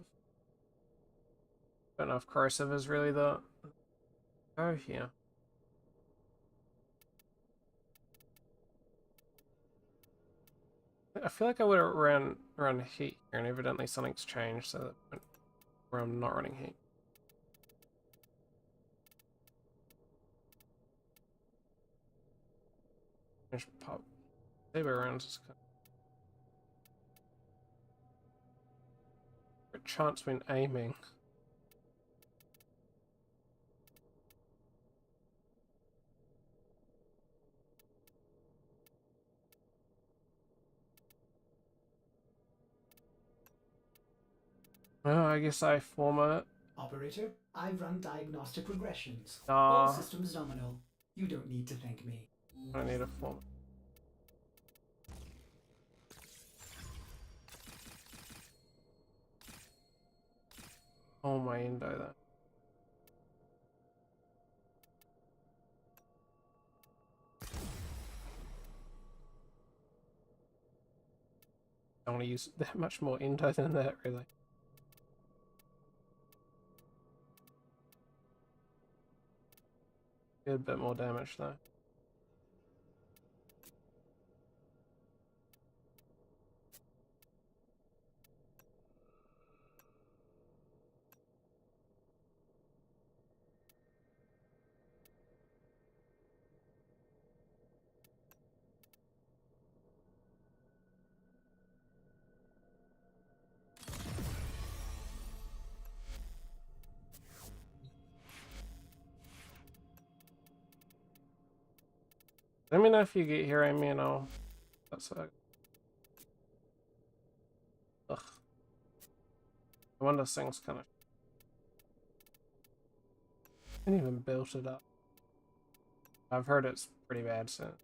Don't know if corrosive is really the oh here. I feel like I would have run heat here, and evidently something's changed, so that where I'm not running heat. Just pop saber rounds. chance when aiming. Well, I guess I form it. Operator, I've run diagnostic regressions. Ah, All systems nominal. You don't need to thank me. I need a form. Oh, my endo then. I want to use that much more endo than that, really. Did a bit more damage though. Let me know if you get here, Amy, and I'll... That's a... Ugh. I wonder this thing's kind of... I didn't even built it up. I've heard it's pretty bad since.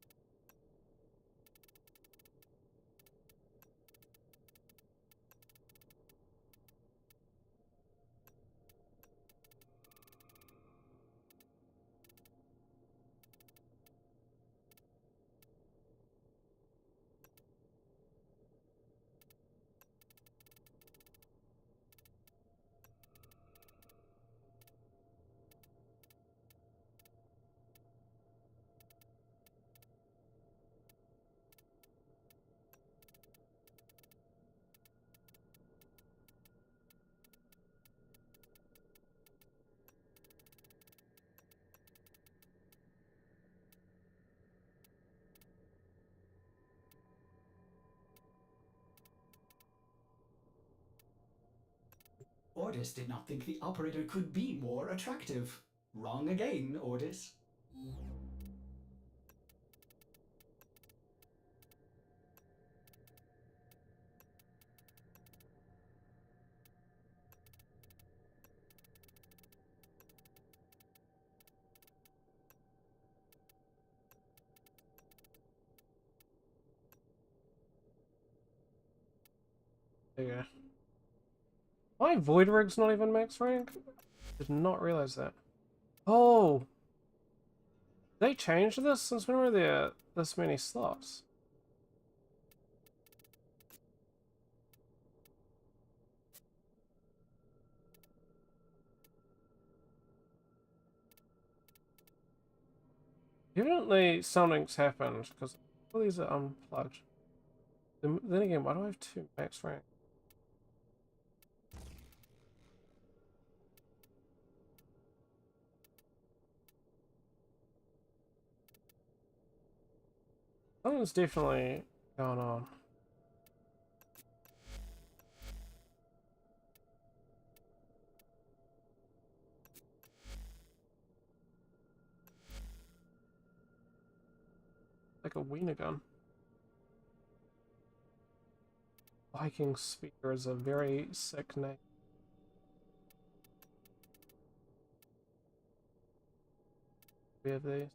Ordis did not think the operator could be more attractive. Wrong again, Ordis. There you go. Why Void Rig's not even max rank? Did not realize that. Oh! They changed this? Since when were there this many slots? Evidently something's happened, because all these are unplugged. Then again, why do I have 2 max rank? Something's definitely going on. Like a wiener gun. Viking Spear is a very sick name. We have these.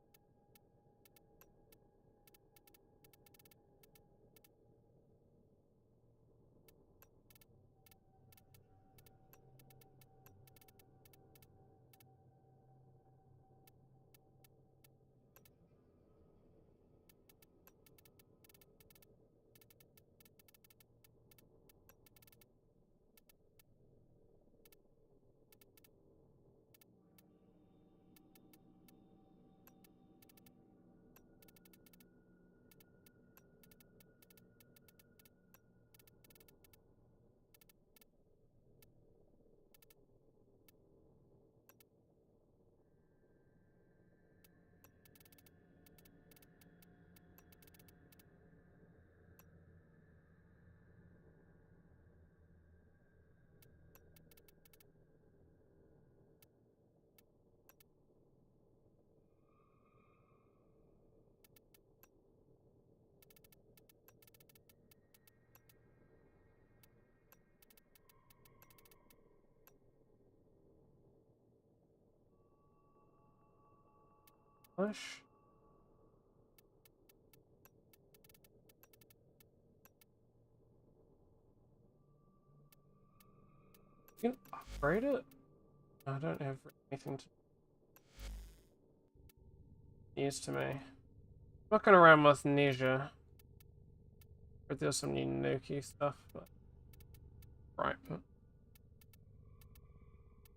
Push. You can upgrade it? I don't have anything to use to me. Looking around with Neja. But there's some new Nuki stuff, but right.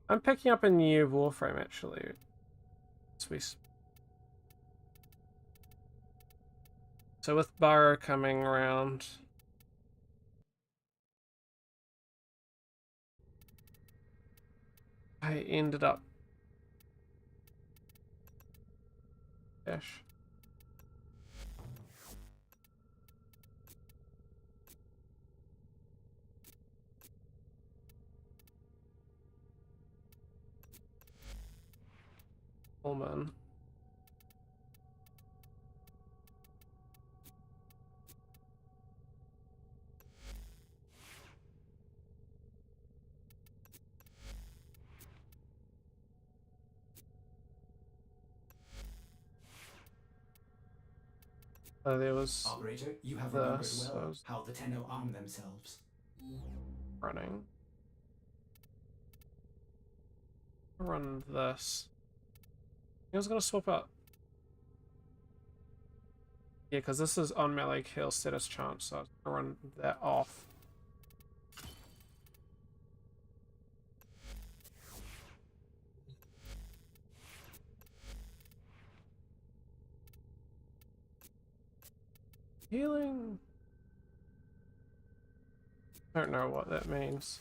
I'm picking up a new Warframe actually. So with Burrow coming around, I ended up dash. Pullman. There was Operator, you have remembered this. well I was how the Tenno arm themselves. running. Run this. I was gonna swap out. Yeah, because this is on melee kill status chance, so I was gonna run that off. Healing. Don't know what that means.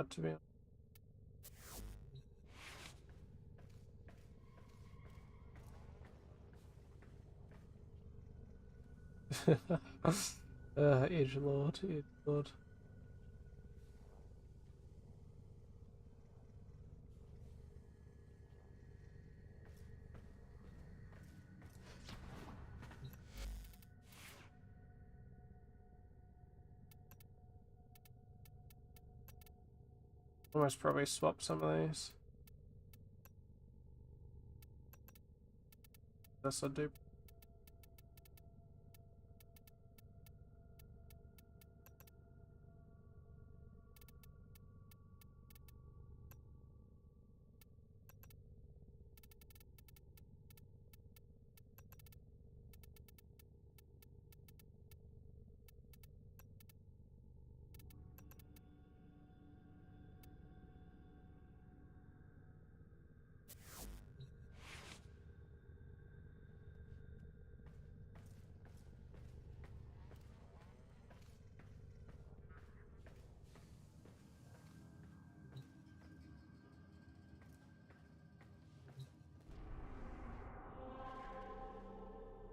To be Edgelord, Edgelord. Almost probably swap some of these. This will do.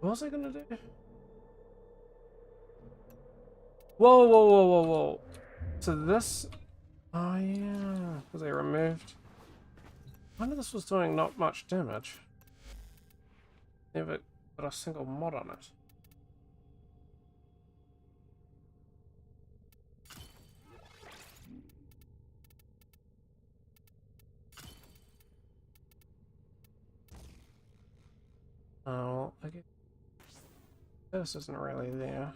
What was I gonna do? Whoa, whoa, whoa, whoa, whoa. So this... Oh yeah, because I removed... I wonder this was doing not much damage. Never put a single mod on it. Oh, okay. This isn't really there.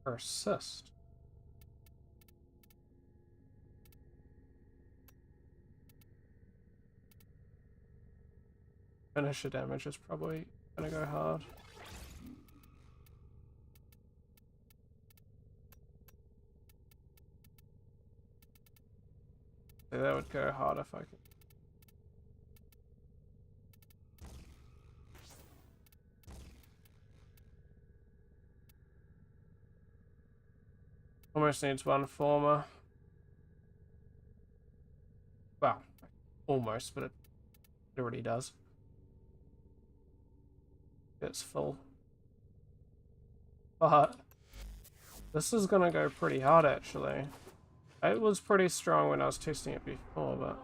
Persist. finisher damage is probably gonna go hard. So that would go hard if I could. Almost needs one former. Well, almost, but it already does. It's full. But this is gonna go pretty hard actually. It was pretty strong when I was testing it before, but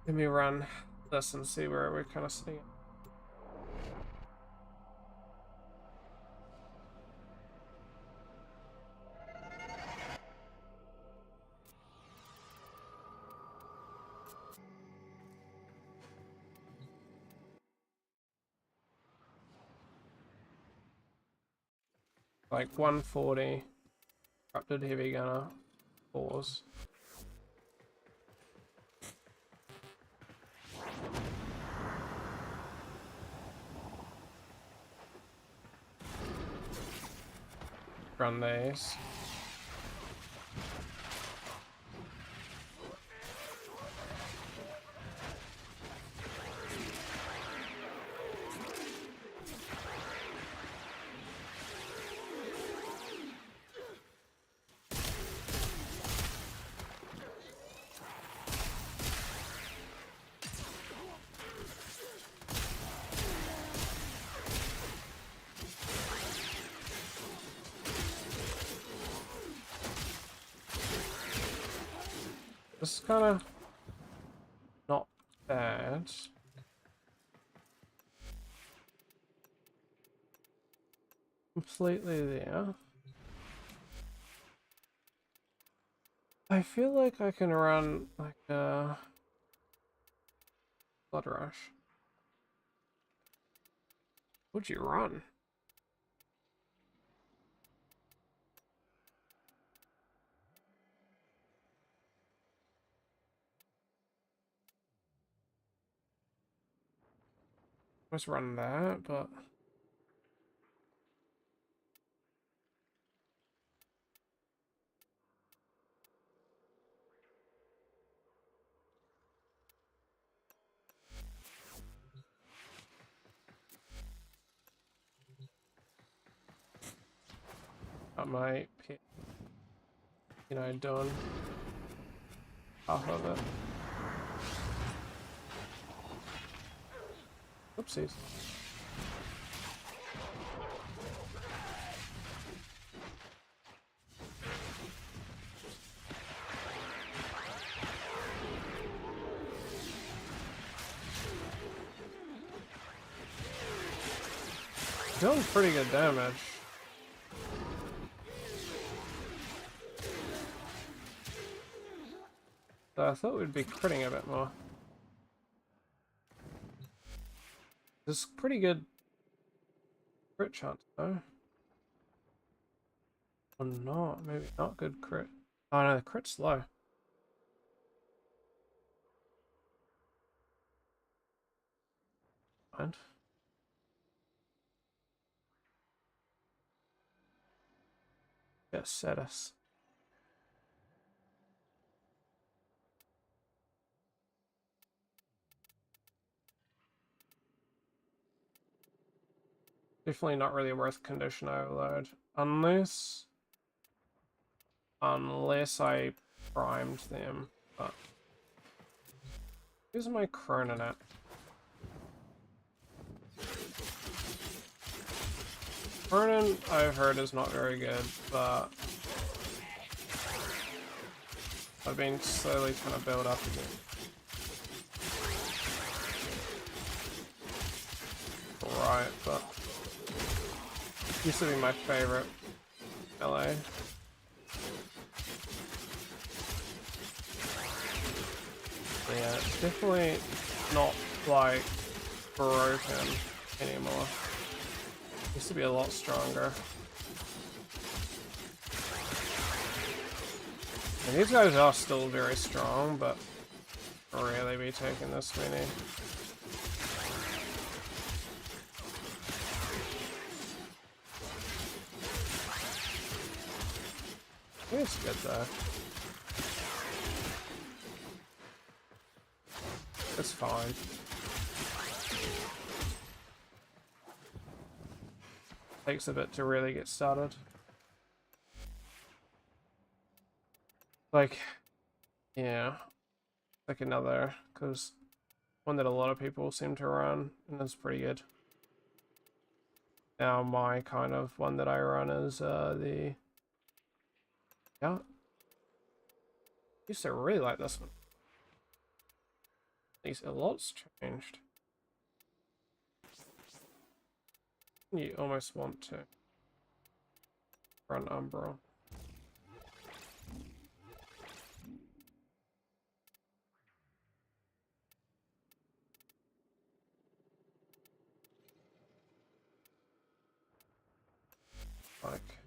let me run this and see where we're kind of sitting at. Like 140, corrupted heavy gunner, 4s. Run these. This is kind of not bad. Completely there. I feel like I can run like a Blood Rush. Would you run? Let's run that, but I might pick, you know, doing half of it. Oopsies. Doing pretty good damage. So I thought we'd be critting a bit more. This is pretty good crit chance though. Or not, maybe not good crit. Oh no, the crit's low. Mind. Yes, set us. Definitely not really worth condition overload. Unless I primed them. But where's my Cronin at? Cronin, I've heard, is not very good, but I've been slowly trying to build up again. Right, but used to be my favorite LA. Yeah, it's definitely not like broken anymore. Used to be a lot stronger. And these guys are still very strong, but really be taking this many. It's good though. It's fine. Takes a bit to really get started. Like, yeah, like another, because one that a lot of people seem to run, and it's pretty good. Now my kind of one that I run is the, yeah, used to really like this one. At least a lot's changed. You almost want to run Umbra. Like,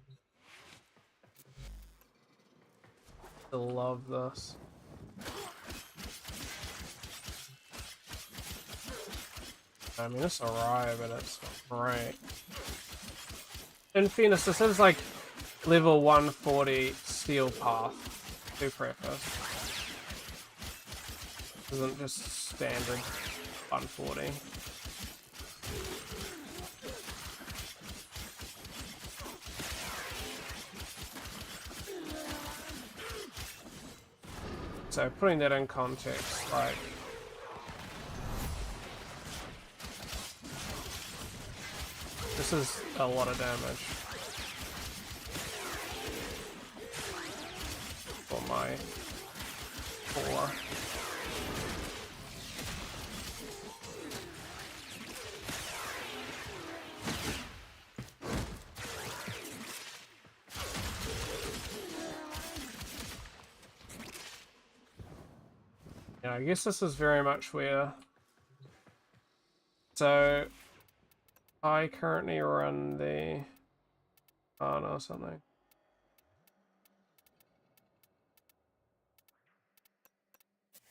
I love this. I mean, it's alright, but it's not great. In fairness, this is like level 140 steel path, to preface. Isn't just standard 140. So putting that in context, like, this is a lot of damage for my 4. Yeah, I guess this is very much where. So I currently run the Ana or something.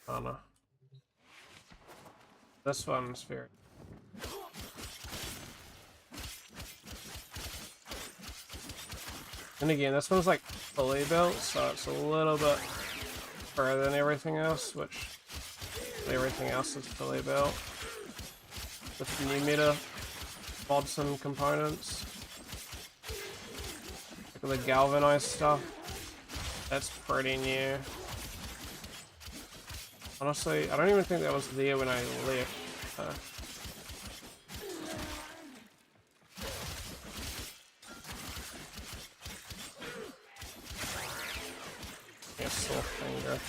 Ana. This one's very. And again, this one's like fully built, so it's a little bit further than everything else, which everything else is fully built. With new meta mods and components. Like the galvanized stuff. That's pretty new. Honestly, I don't even think that was there when I left. Yeah, sore finger.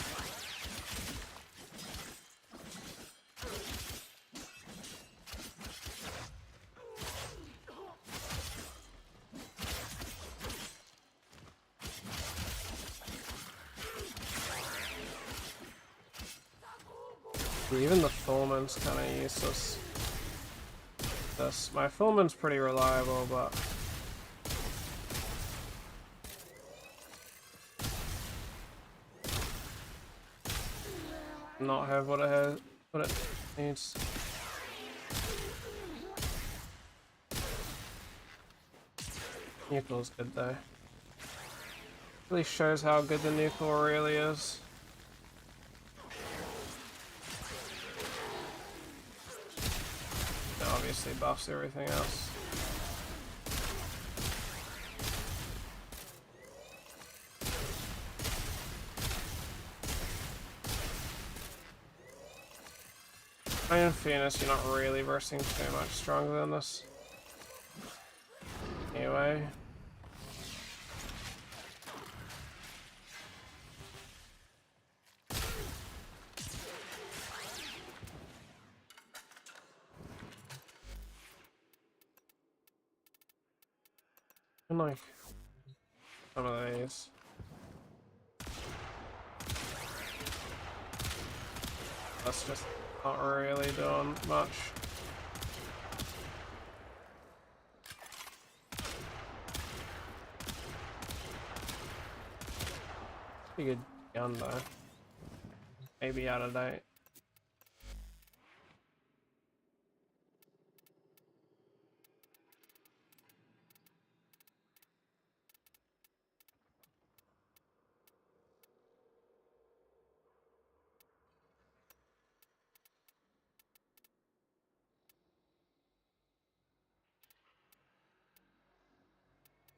Even the Thorman's kind of useless. My Thorman's pretty reliable, but not have what it needs. Nuclear's good though. Really shows how good the nuclear really is. Obviously buffs everything else. In fairness, you're not really versing too much stronger than this. Anyway. And like some of these. That's just not really doing much. You could Young though. Maybe out of date.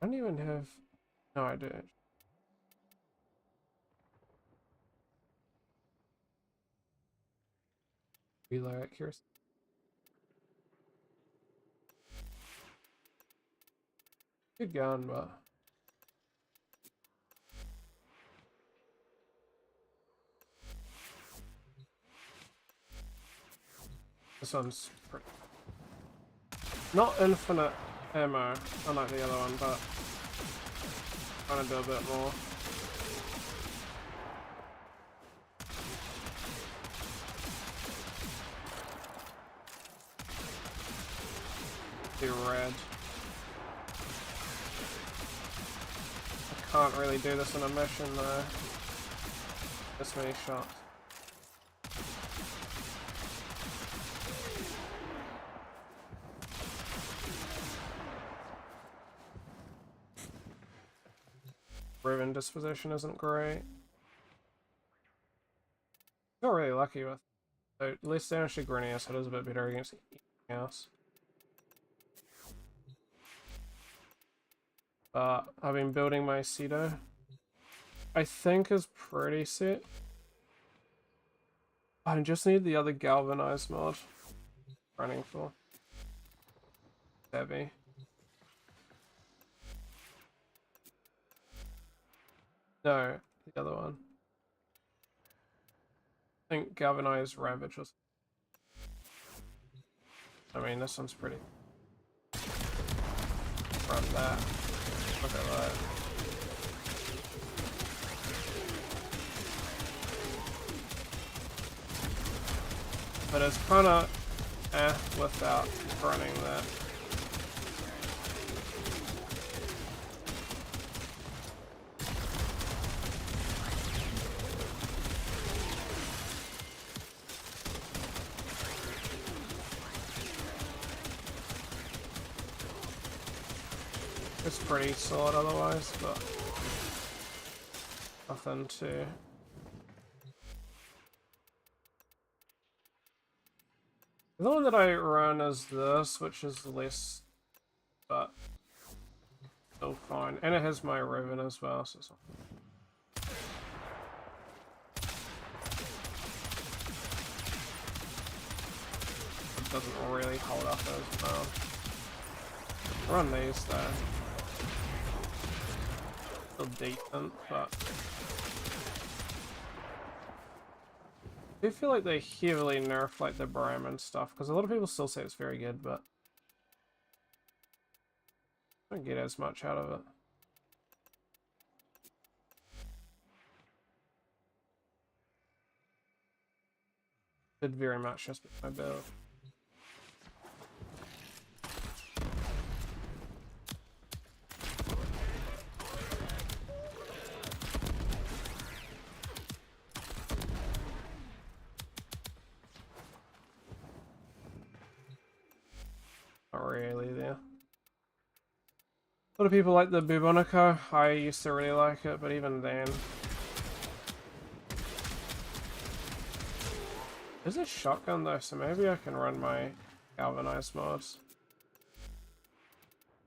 I don't even have... No, I do. Reload accuracy. Good gun, but... This one's pretty... Not infinite ammo, unlike the other one, but... Trying to do a bit more. Do red. I can't really do this in a mission though. This many shots. Riven disposition isn't great. Got really lucky with. So less damage to Grenius, so it is a bit better against anything else. But I've been building my Cedo. I think is pretty set. I just need the other Galvanize mod running for. Heavy. No, the other one. I think Galvanize Ravage was. I mean, this one's pretty. Run that. Look at that. But it's kinda without running that. It's pretty solid otherwise, but nothing too. The one that I run is this, which is less, but still fine. And it has my Riven as well, so it's it doesn't really hold up as well. Run these though. Still decent, but I do feel like they heavily nerf like the Bram and stuff, because a lot of people still say it's very good, but I don't get as much out of it. Did very much just with my build. Not really there. A lot of people like the Bubonico. I used to really like it, but even then. There's a shotgun though, so maybe I can run my Galvanized mods.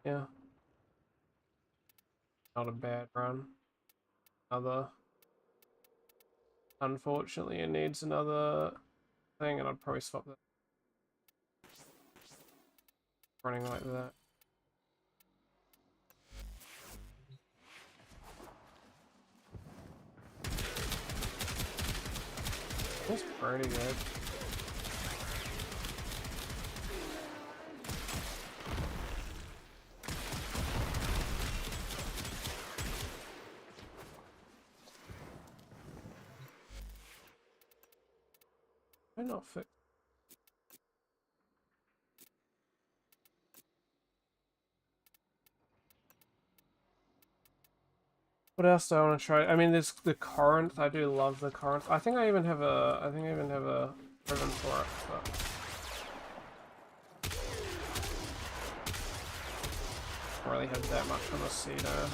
Yeah. Not a bad run. Another. Unfortunately, it needs another thing, and I'd probably swap that. Running like that. That's pretty good. Why not fix? What else do I want to try? I mean, there's the Corinth. I do love the Corinth. I think I even have a ribbon for it, but I don't really have that much on the Cedo.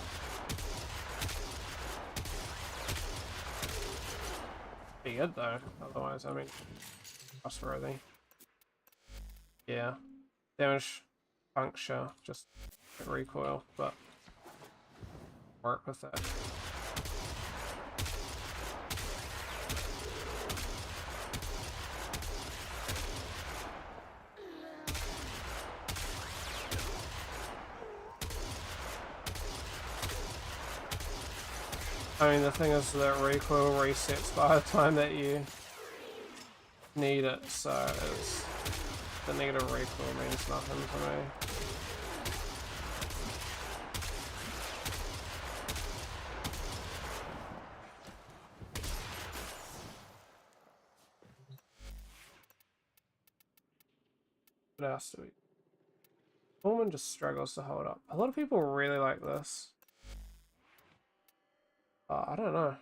Be good though. Otherwise, I mean, trustworthy. Yeah, damage, puncture, just recoil, but work with it. I mean, the thing is that recoil resets by the time that you need it, so the negative recoil means nothing to me. What else do we... Pullman just struggles to hold up. A lot of people really like this. I don't know.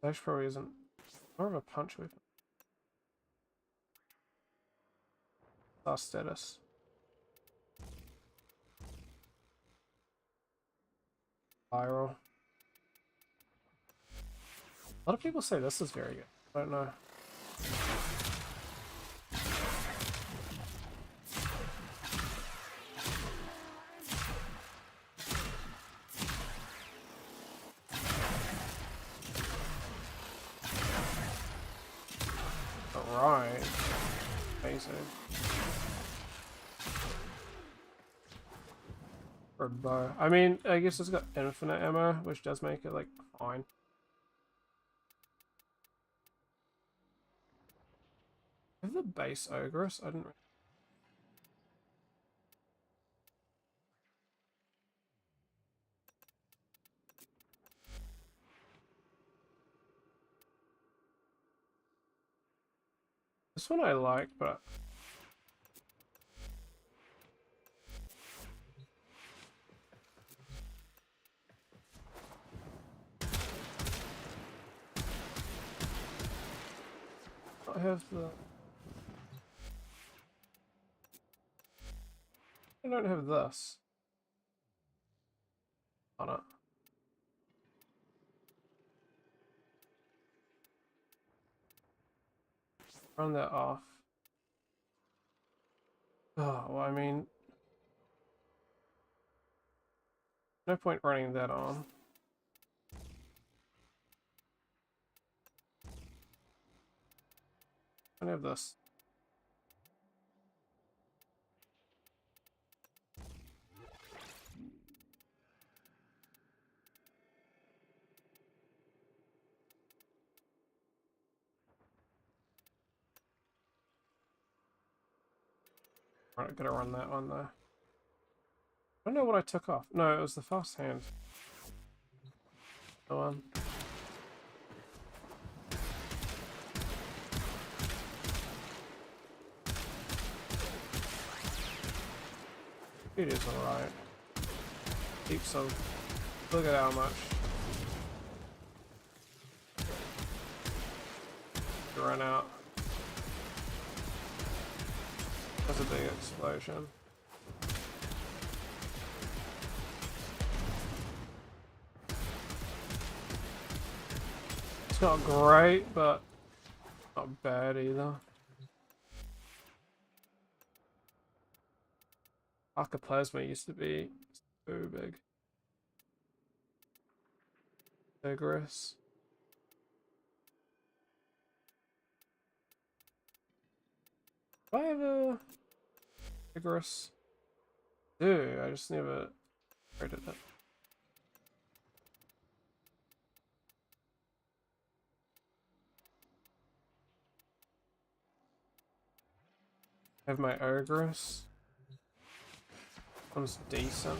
Dash probably isn't more of a punch weapon. Last status. Viral. A lot of people say this is very good. I don't know. Alright. Amazing. For bow. I mean, I guess it's got infinite ammo, which does make it, like, fine. I have the base Ogress? I didn't... This one I like, but... I have the... I don't have this on it. Run that off. Oh, well, I mean... No point running that on. I have this. Alright, gotta run that one though. I don't know what I took off. No, it was the fast hand. Go on. It is alright. Keeps on. Look at how much. To run out. That's a big explosion. It's not great, but not bad either. Archoplasma used to be so big. Vigorous. Do I have a Vigorous? Dude, I just never traded it. have my Ogress. One's decent.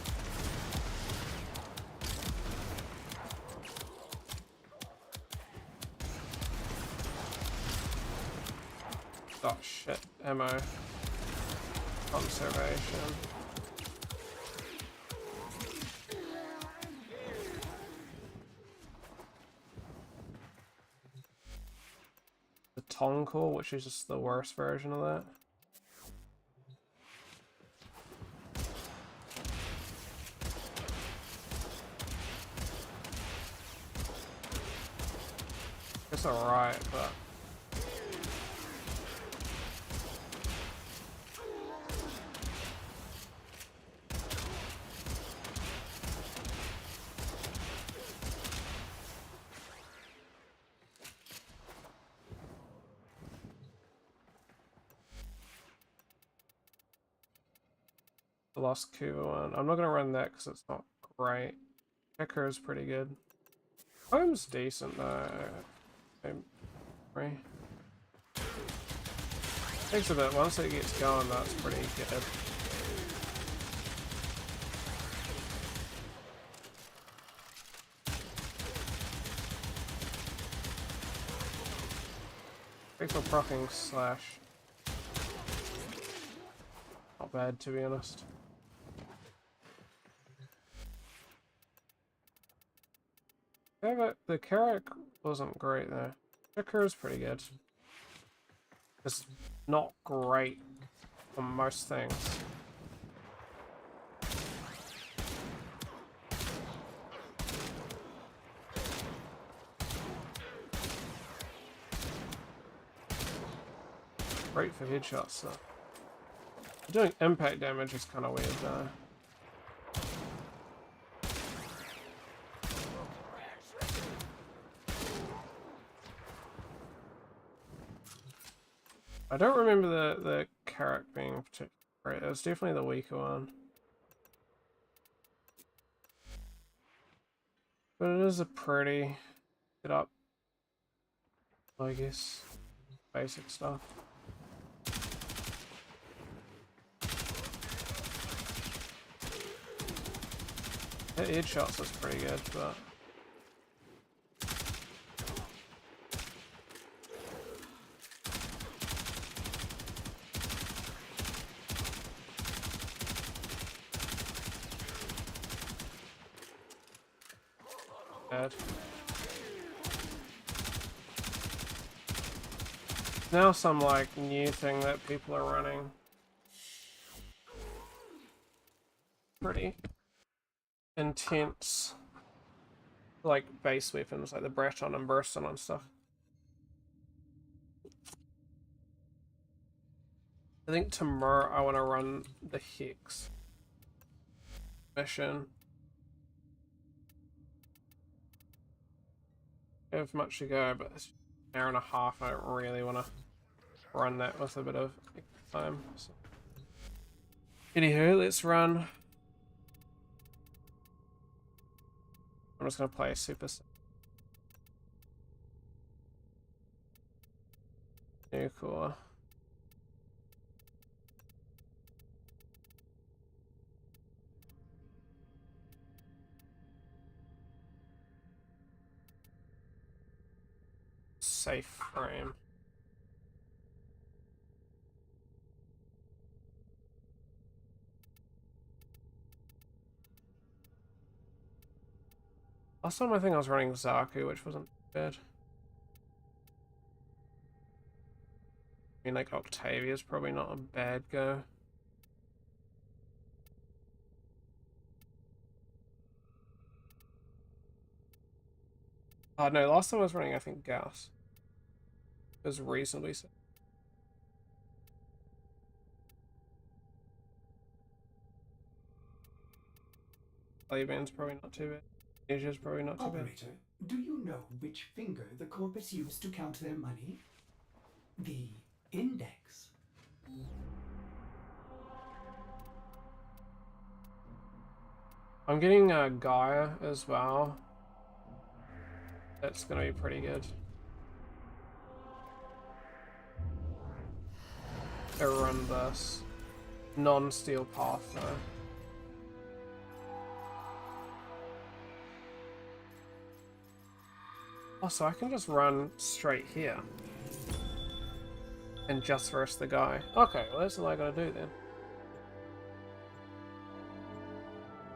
Oh shit, ammo. Conservation. The Tonkel, which is just the worst version of that. It's alright, but the Lost Kuva one. I'm not gonna run that because it's not great. Checker is pretty good. Home's decent though. Takes a bit. Once it gets going, that's pretty good. Faithful proccing slash. Not bad, to be honest. Yeah, but the Carrack wasn't great though. Checker is pretty good. It's not great on most things. Great for headshots though. Doing impact damage is kind of weird though. I don't remember the Carrack being particularly great. It was definitely the weaker one. But it is a pretty get up, I guess, basic stuff. The headshots is pretty good, but bad. Now some like new thing that people are running. Pretty intense, like base weapons like the Breton and Burston and stuff. I think tomorrow I want to run the Hex mission. I have much to go, but it's an hour and a half. I don't really want to run that with a bit of time. So. Anywho, let's run. I'm just gonna play Super. New cool. Safe frame. Last time I think I was running Zaku, which wasn't bad. I mean, like Octavia's probably not a bad go. No, last time I was running, I think Gauss. It was reasonably safe. Taliban's probably not too bad. Asia's probably not too Operator, do you know which finger the corpus used to count their money? The index. I'm getting Gaia as well. That's gonna be pretty good. go run this non-steel path though. Oh, so I can just run straight here. And just verse the guy. Okay, well that's all I gotta do then.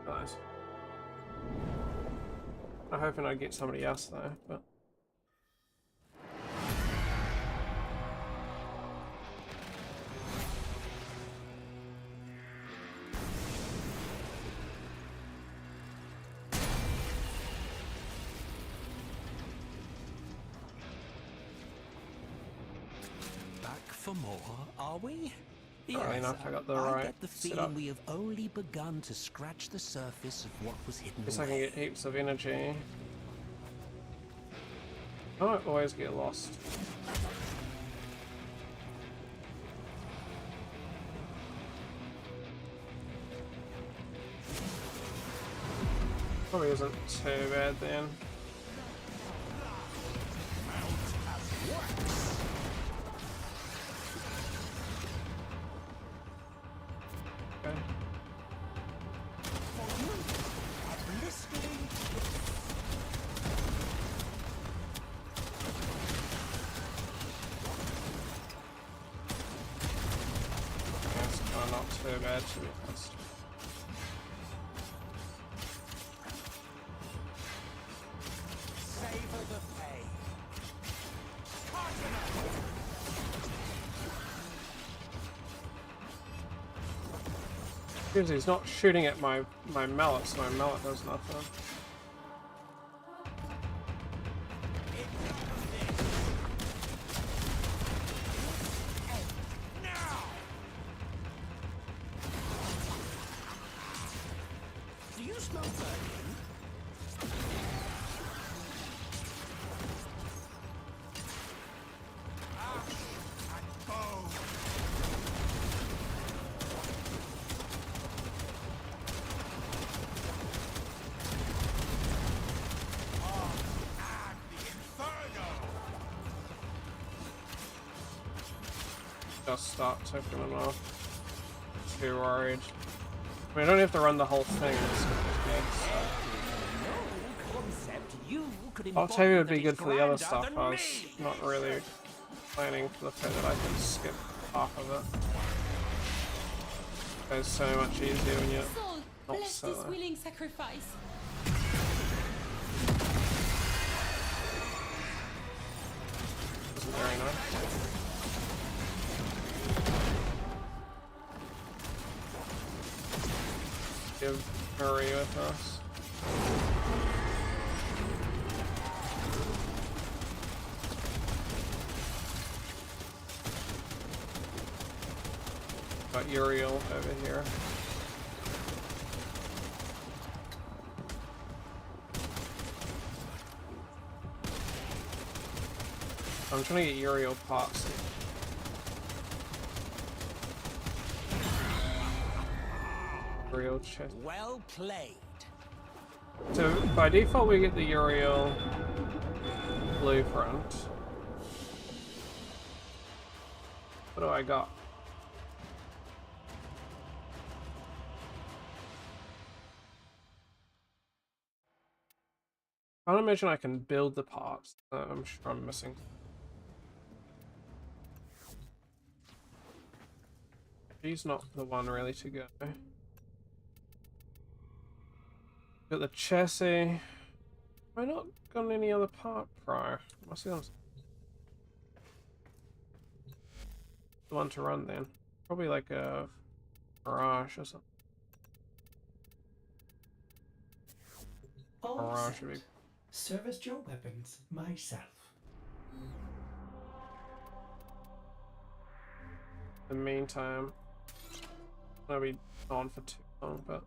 Nice. I'm hoping I get somebody else though, but... For more, are we? Right enough, I got the I right get the setup. feeling we have only begun to scratch the surface of what was hidden Guess I can away. get heaps of energy. I don't always get lost. Probably isn't too bad then. Okay. That's kind of not too bad to be honest. Savor the pain. Because he's not shooting at my mallet, so my mallet does nothing. Do you smell burning? Just start taking them off. Too worried. I mean, I don't have to run the whole thing. I'll tell you it would be good for the other stuff. I was not really planning for the fact that I can skip half of it. It's so much easier when you're Soul, not bless this so. willing sacrifice. Isn't very nice. Give Murray with us. Got Uriel over here. I'm trying to get Uriel parts. Uriel chest. Well played. So by default we get the Uriel blueprint. What do I got? I can't imagine I can build the parts. I'm sure I'm missing. She's not the one really to go. Got the chassis. Have I not got any other part prior? Must be on the one to run then. Probably like a Mirage or something. All Mirage set. should be. Service your weapons myself. In the meantime, I'll be on for too long, but.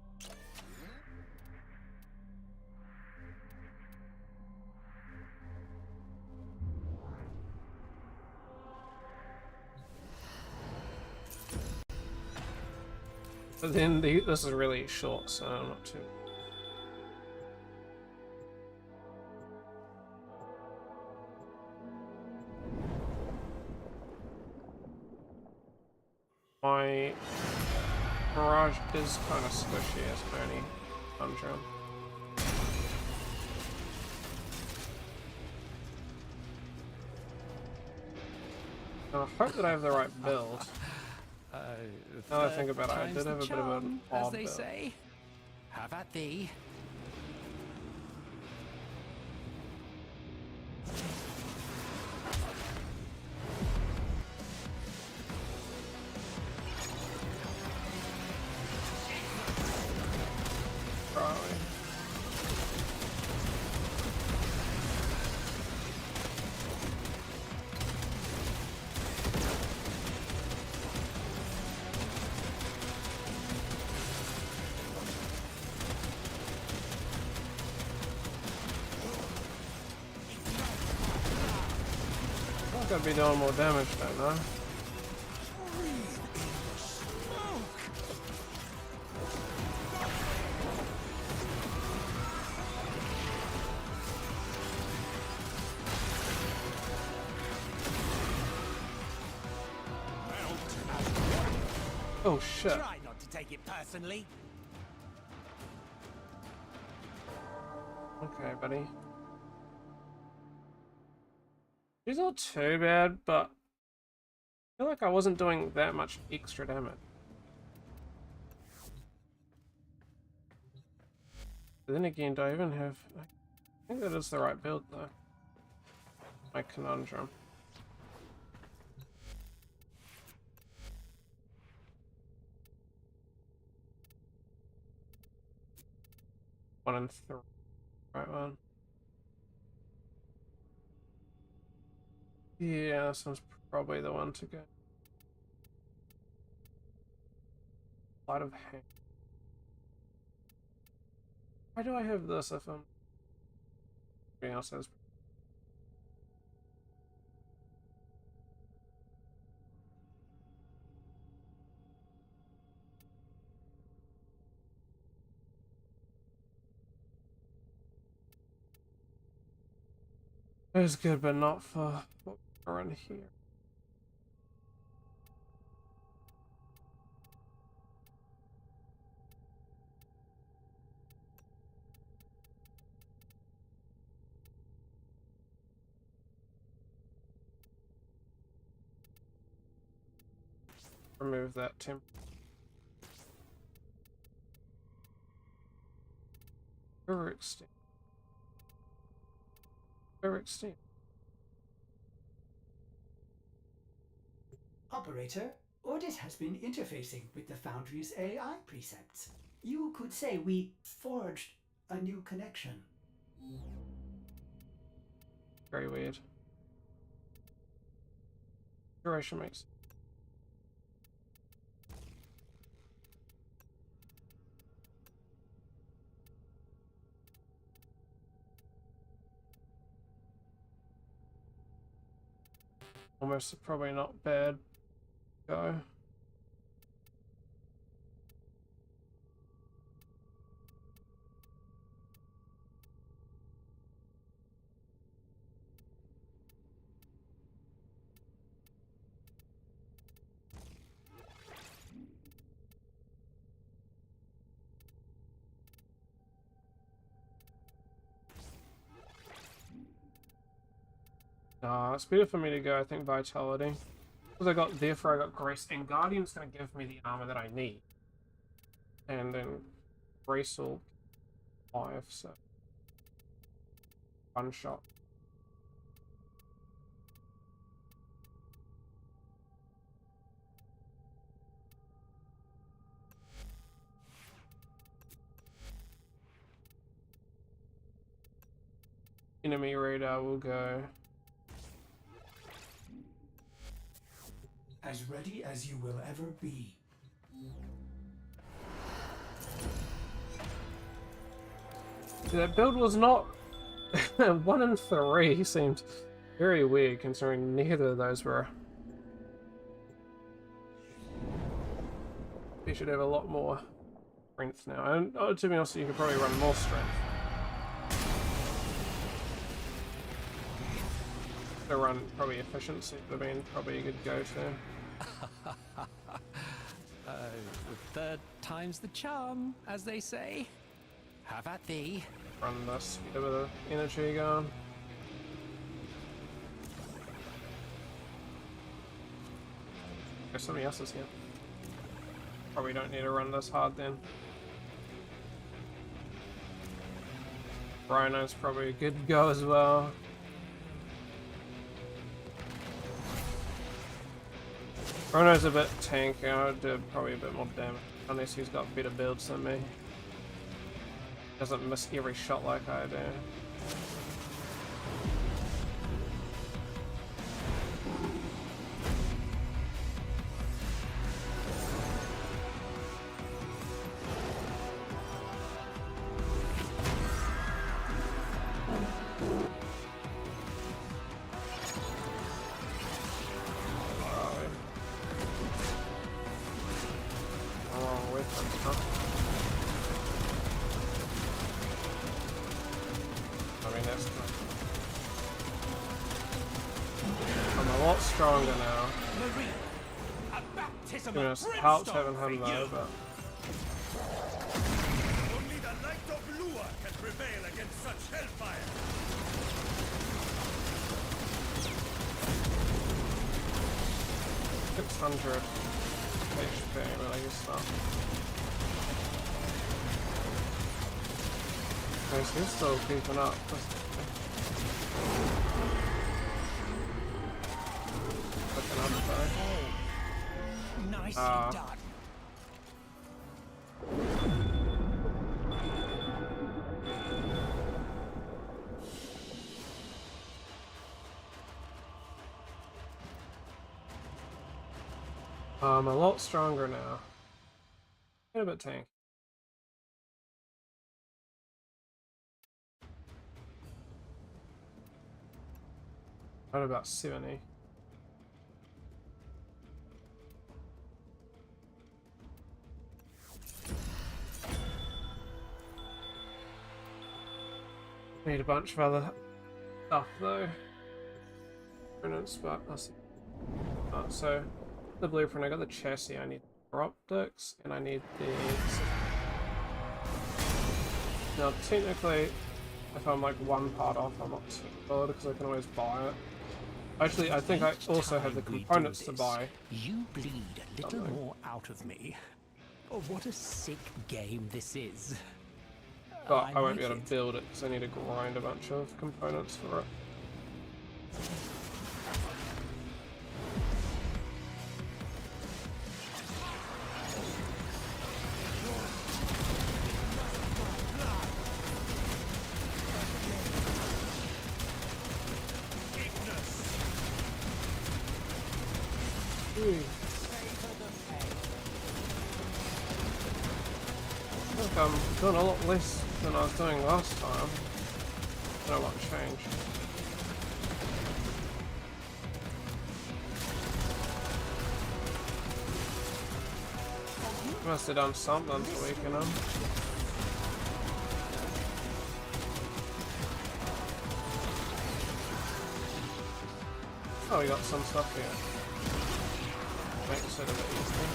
But then this is really short, so I'm not too. My Mirage is kind of squishy as Bernie Conjure. I hope that I have the right build. Now that I think about it, I did have a bit of an odd build. Say. Have at thee. Gotta be doing more damage then, huh? Oh shit. Try not to take it personally. Okay, buddy. She's not too bad, but I feel like I wasn't doing that much extra damage. But then again, do I even have... I think that is the right build though. My Conundrum. One and three. Right one. Yeah, this one's probably the one to go. Light of Hand. Why do I have this if I'm... Everything else has... It was good, but not for what we're in here. Remove that temp. Overextend. Overextend. Operator, Audit has been interfacing with the Foundry's AI precepts. You could say we forged a new connection. Very weird. Duration makes. Almost probably not bad. Go. It's better for me to go, I think, Vitality. Because I got Therefore I got Grace, and Guardian's going to give me the armor that I need. And then Grace will 5, so... One shot. Enemy radar will go... As ready as you will ever be. That build was not 1 and 3 seemed very weird considering neither of those were. You should have a lot more strength now. And to be honest, you could probably run more strength. To run probably efficiency would have been probably a good go-to. third time's the charm, as they say. Have at thee. Run this, get a bit of energy going. There's somebody else is here. Probably don't need to run this hard then. Rhino's probably good to go as well. Rhino's a bit tanky, I would do probably a bit more damage, unless he's got better builds than me. Doesn't miss every shot like I do. Stronger now. It helps having him though, but only the light of Lua can prevail against such hellfire. 600 HP, but I guess not. Okay, he's still keeping up. Nicely done. I'm a lot stronger now. A bit tanky. At about 70. Need a bunch of other stuff though. But I'll see. So the blueprint, I got the chassis. I need optics, and I need these. Now technically, if I'm like one part off, I'm not too bothered because I can always buy it. Actually, I think I also have the components to buy. You bleed a little more out of me. Oh, what a sick game this is. But I won't be able to build it because I need to grind a bunch of components for it. I think I'm doing a lot less than I was doing last time. I don't know what changed. Must have done something to weaken them. Oh, we got some stuff here. Makes it a bit easier.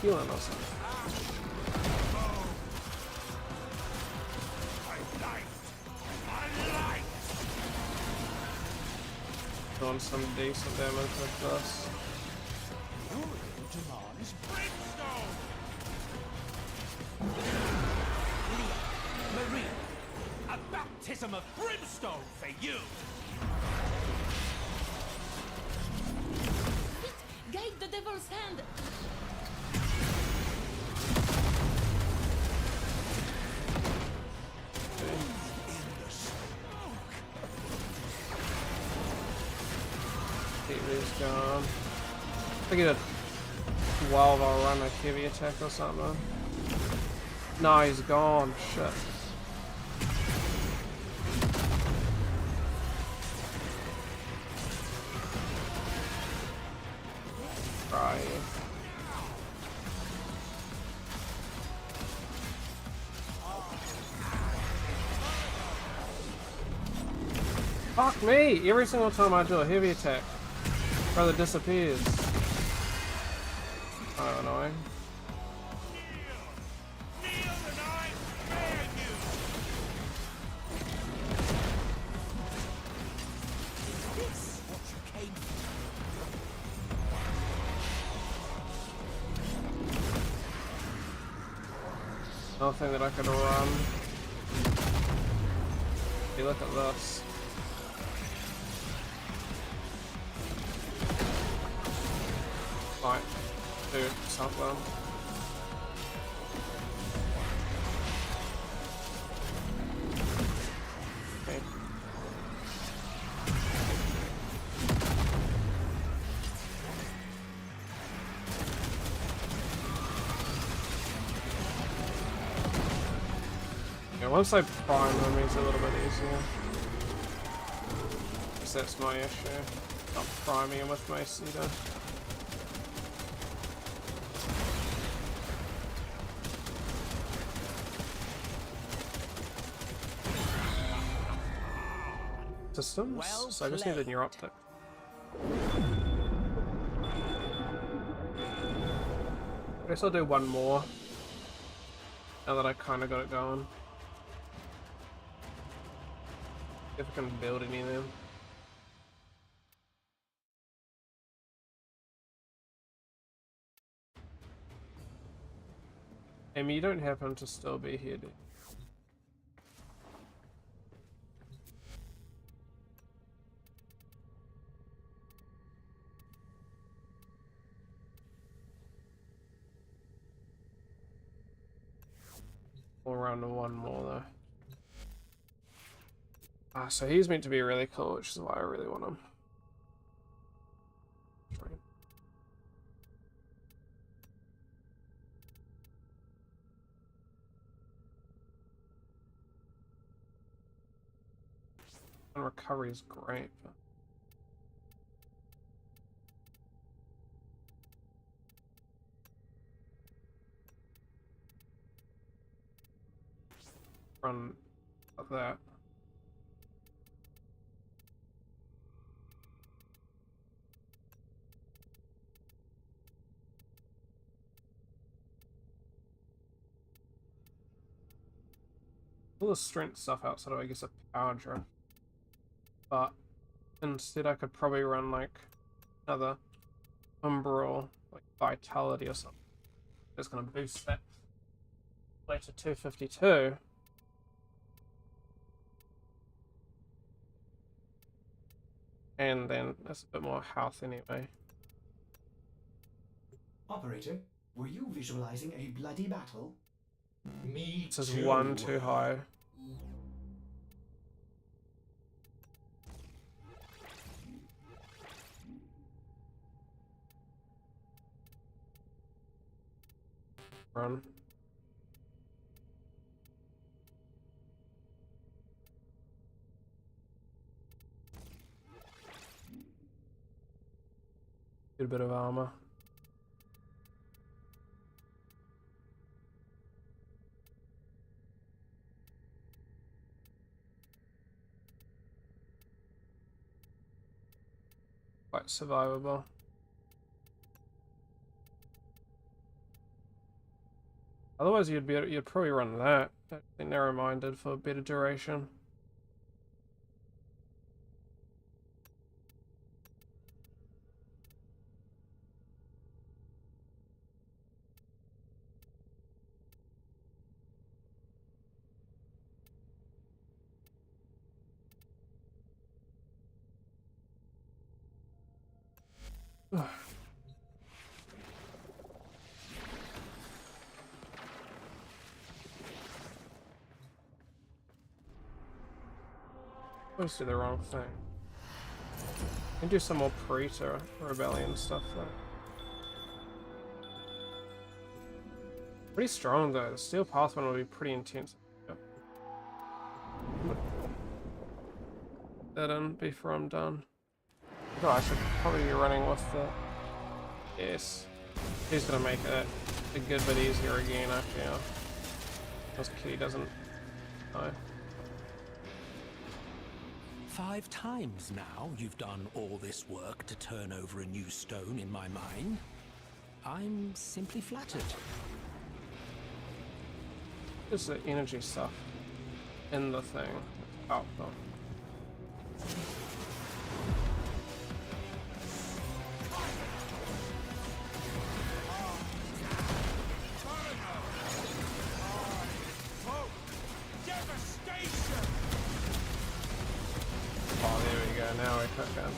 Healing or something. Doing some decent damage with this. Marie, a baptism of brimstone for you. Guide the devil's hand. He's gone. I get a 12, I'll run a heavy attack or something. No, he's gone. Shit. Fuck me! Every single time I do a heavy attack, brother disappears. Oh, annoying. Kneel and I spare you! This what you came for? Nothing that I could run. Hey, look at this. Right, dude, stop them. Okay. Yeah, once I prime them, it's a little bit easier. Guess that's my issue. Not priming him with my Cedar. Systems? Well So I just need a played. neuroptic. I guess I'll do one more. Now that I kind of got it going. See if I can build any of them. Amy, you don't happen to still be here, do you? We'll run to one more though. Ah, so he's meant to be really cool, which is why I really want him. And recovery is great, but run like that. All the strength stuff outside of, I guess, a power drip. But instead I could probably run like another umbral, like vitality or something. That's gonna boost that way to 252. And then that's a bit more health anyway. Operator, were you visualizing a bloody battle? Me This is too. one too high. Run. Get a bit of armor. Quite survivable. Otherwise, you'd probably run that. Narrow-minded for a better duration. Always do the wrong thing. Can do some more Pretor Rebellion stuff though. Pretty strong though. The Steel Path one will be pretty intense. Yep. That in before I'm done. Oh, I should probably be running with the. Yes. He's gonna make it a good bit easier again, I feel. Because Kitty doesn't know. 5 times now you've done all this work to turn over a new stone in my mine. I'm simply flattered. Just the energy stuff in the thing. Oh, no. Oh, there we go. Now we're cooking.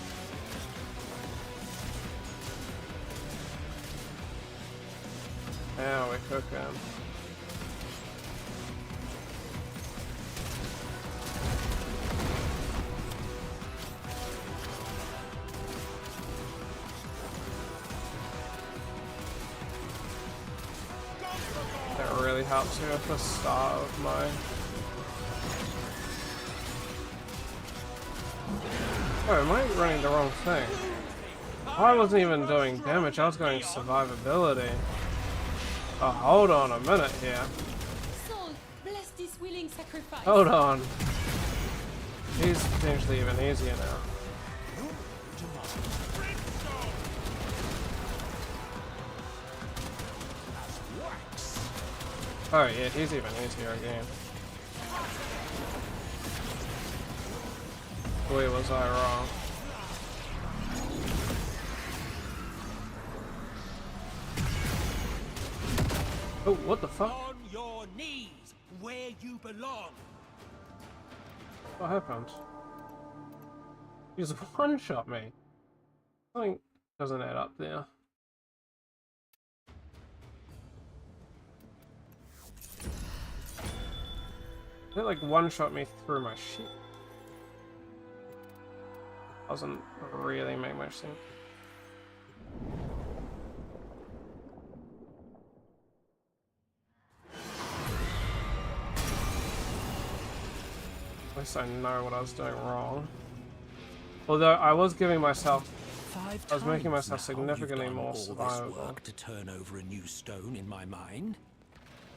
Now we're cooking. That really helps me with the start of my... Oh, am I running the wrong thing? I wasn't even doing damage, I was going survivability. Oh, hold on a minute here. Soul, bless this willing sacrifice. Hold on. He's potentially even easier now. Oh yeah, he's even easier again. Boy, was I wrong. Oh, what the fuck? On your knees, where you belong. What happened? He just one-shot me. Something doesn't add up there. It like one-shot me through my shit. Doesn't really make much sense. At least I know what I was doing wrong. Although I was giving myself, I was making myself significantly more survivable. Work to turn over a new stone in my mine.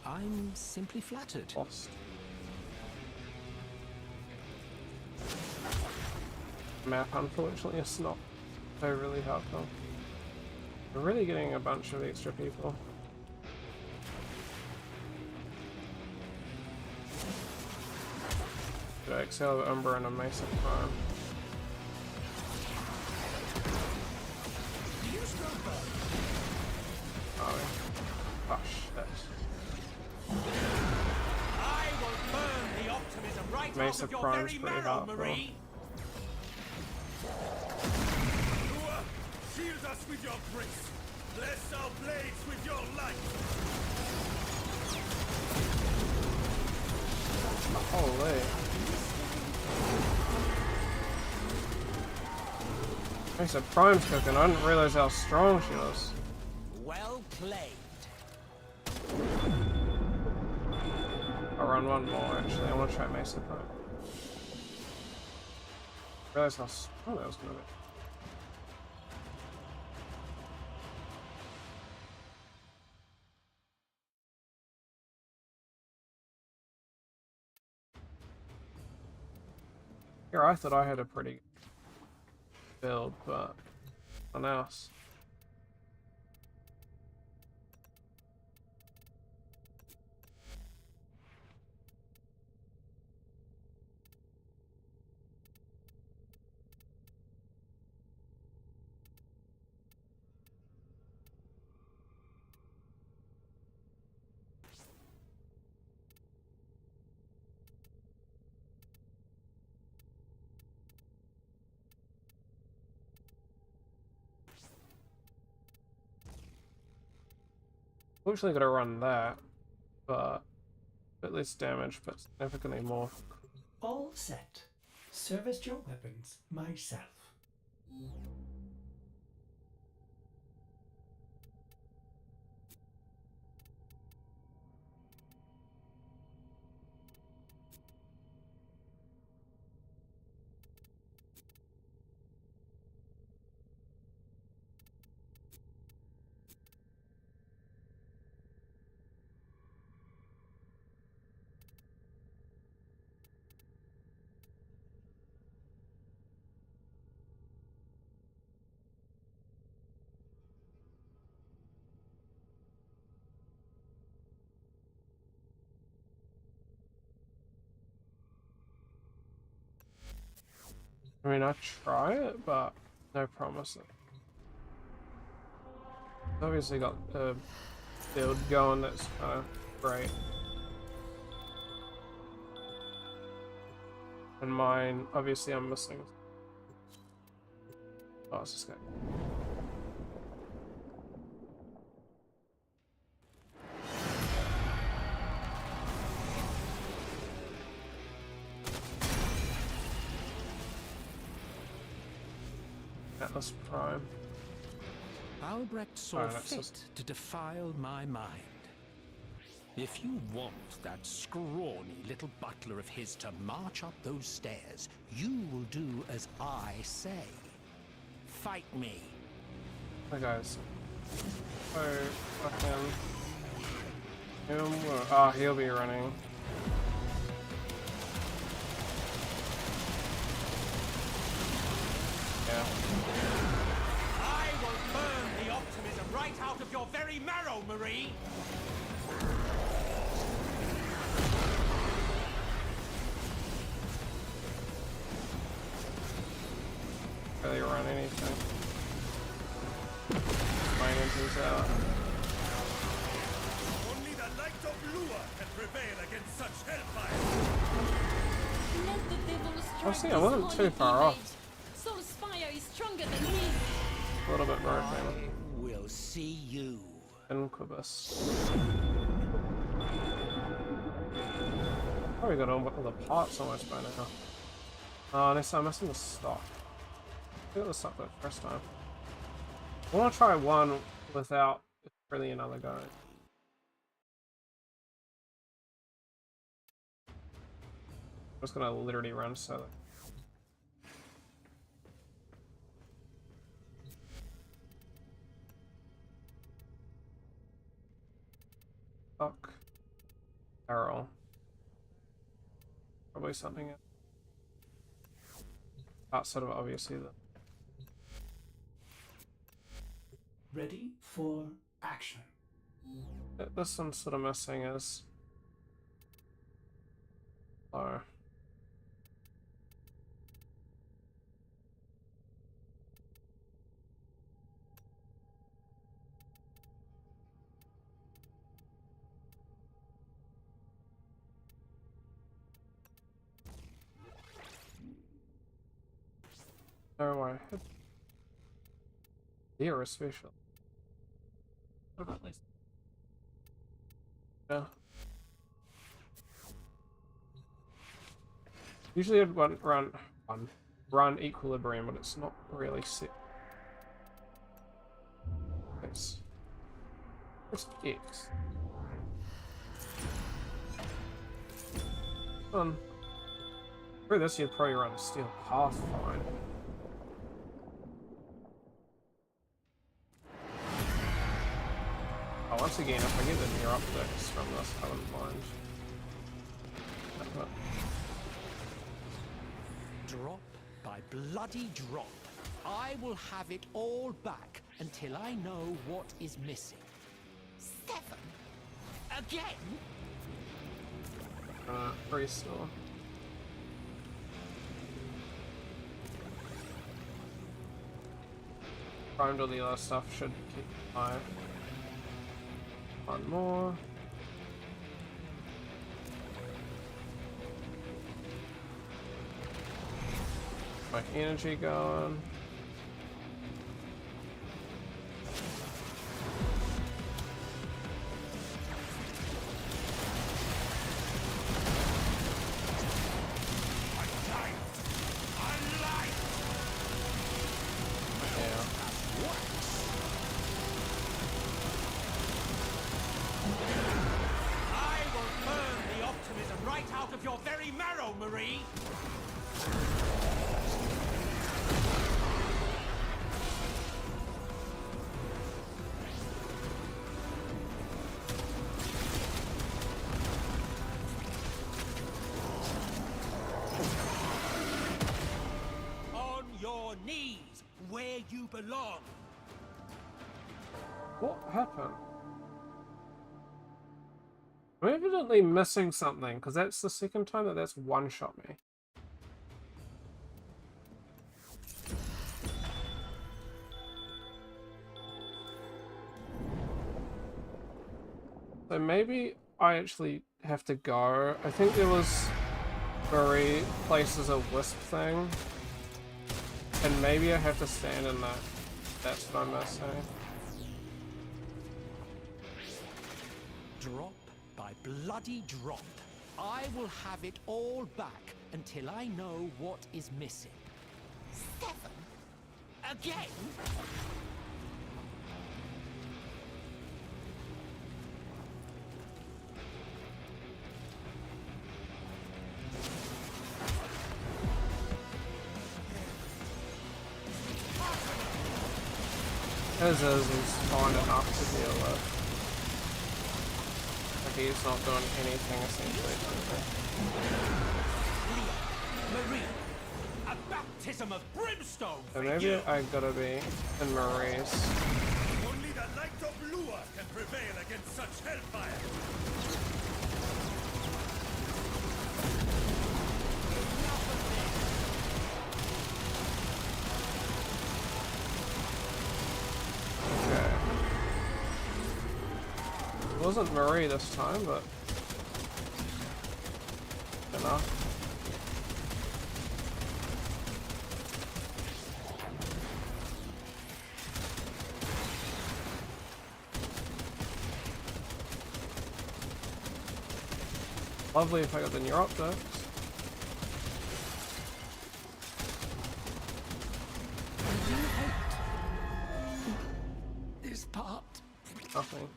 I'm simply flattered. Lost. Map, unfortunately, is not overly helpful. We're really getting a bunch of extra people. Excel, Umber, and a Mesa Prime. Oh shit. I will burn the optimism right Mesa out of your Prime's very pretty marrow, helpful. Marie. Lua, shield us with your grace. Bless our blades with your light. Holy. Mesa Prime's cooking. I didn't realize how strong she was. Well played. I'll run one more actually. I want to try Mesa Prime. Realize how strong that was gonna be. Here, I thought I had a pretty build, but nothing else. Fortunately, gotta run that, but a bit less damage, but significantly more. All set. Service your weapons myself. I mean, I try it, but no promises. Obviously got a build going that's kind of great. And mine, obviously I'm missing. Oh, it's this guy. Atlas Prime. Albrecht saw Alright, that's fit just- to defile my mind. If you want that scrawny little butler of his to march up those stairs, you will do as I say. Fight me. Hi guys. Oh, fucking. Oh, he'll be running. Yeah. I will burn the optimism right out of your very marrow, Marie! Really run anything. Mine enters out. Only the light of Lua can prevail against such hellfire! Let the devil strike Oh, see, I this wasn't holy too far off. village. Soul's fire is stronger than his. A little bit broken. I will see you. Incubus. Probably got all the parts almost by now. Oh, unless I'm missing the stock. I think the stock the first time. I want to try one without really another guy. I'm just gonna literally run solo. Fuck. Arrow. Probably something outside of obviously the. Ready for action. This one's sort of missing is. Oh. Oh, I hit deer especially. What about this? Yeah. Usually I'd run equilibrium, but it's not really set. It's X. For this you'd probably run Steel Path fine. Oh, once again, if I get the near optics from this, I wouldn't mind. Drop by bloody drop. I will have it all back until I know what is missing. 7? Again? Free store. Primed all the other stuff should keep high. One more. My energy going. Yeah. I will burn the optimism right out of your very marrow, Marie! On your knees, where you belong! What happened? I'm evidently missing something, because that's the second time that that's one-shot me. So maybe I actually have to go. I think there was Marie places a wisp thing. And maybe I have to stand in that. That's what I'm missing. Drop by bloody drop. I will have it all back until I know what is missing. 7? Again? His is fine enough to deal with. Like he's not doing anything essentially to Marie, a baptism of brimstone so for maybe you. I gotta be in Marie's. Only the light of Lua can prevail against such hellfire. Okay. It wasn't Marie this time, but enough. Lovely if I got the Neuroptics. This part. Nothing.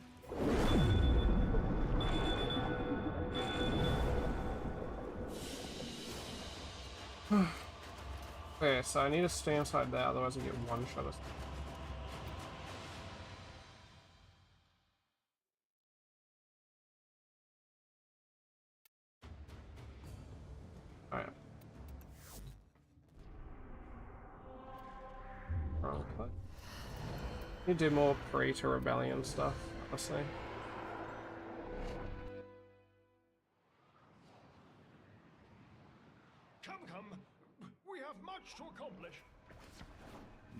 Okay, so I need to stay inside there, otherwise I get one shot of. Alright. Wrong click. Need to do more pre-to rebellion stuff, honestly. Come, we have much to accomplish.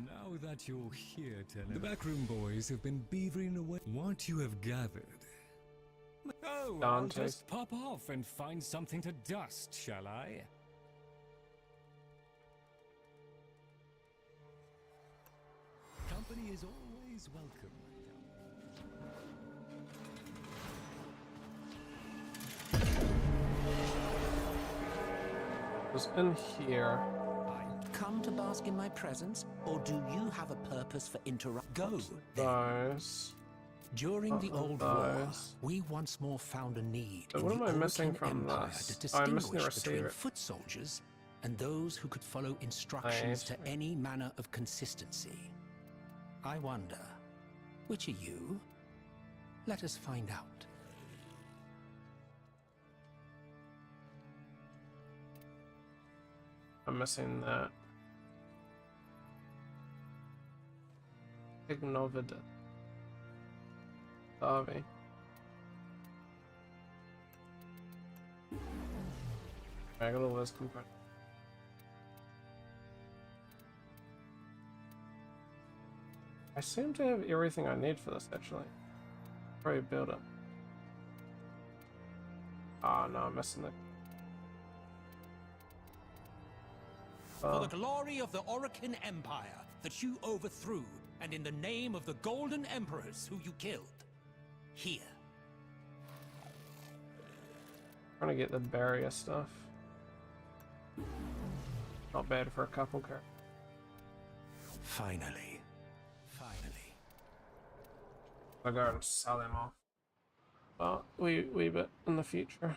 Now that you're here, Tenet, the backroom boys have been beavering away what you have gathered. Oh, I'll Dante. just pop off and find something to dust, shall I? Company is always welcome. It was in here. Come to bask in my presence, or do you have a purpose for interrupt? Go. then. Those. During the Not Old War, those. we once more found a need So in what the am I missing Orokin from Empire this? to Oh, I'm missing the distinguish between receiver. foot soldiers and those who could follow instructions to any manner of consistency. I wonder, which are you? Let us find out. I'm missing that. Ignovid. Darby. I got all this component. I seem to have everything I need for this actually. Probably build it. Ah, no, I'm missing the. For the glory of the Orokin Empire that you overthrew, and in the name of the Golden Emperors who you killed. Here. Trying to get the barrier stuff. Not bad for a couple characters. Finally. Finally. I'll go and sell them off. But we bit in the future.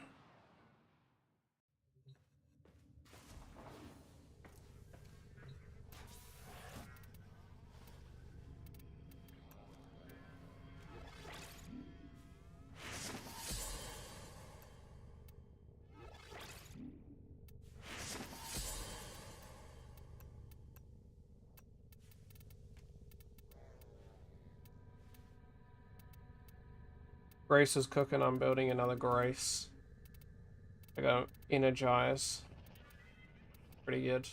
Grace is cooking, I'm building another Grace. I got Energize. Pretty good.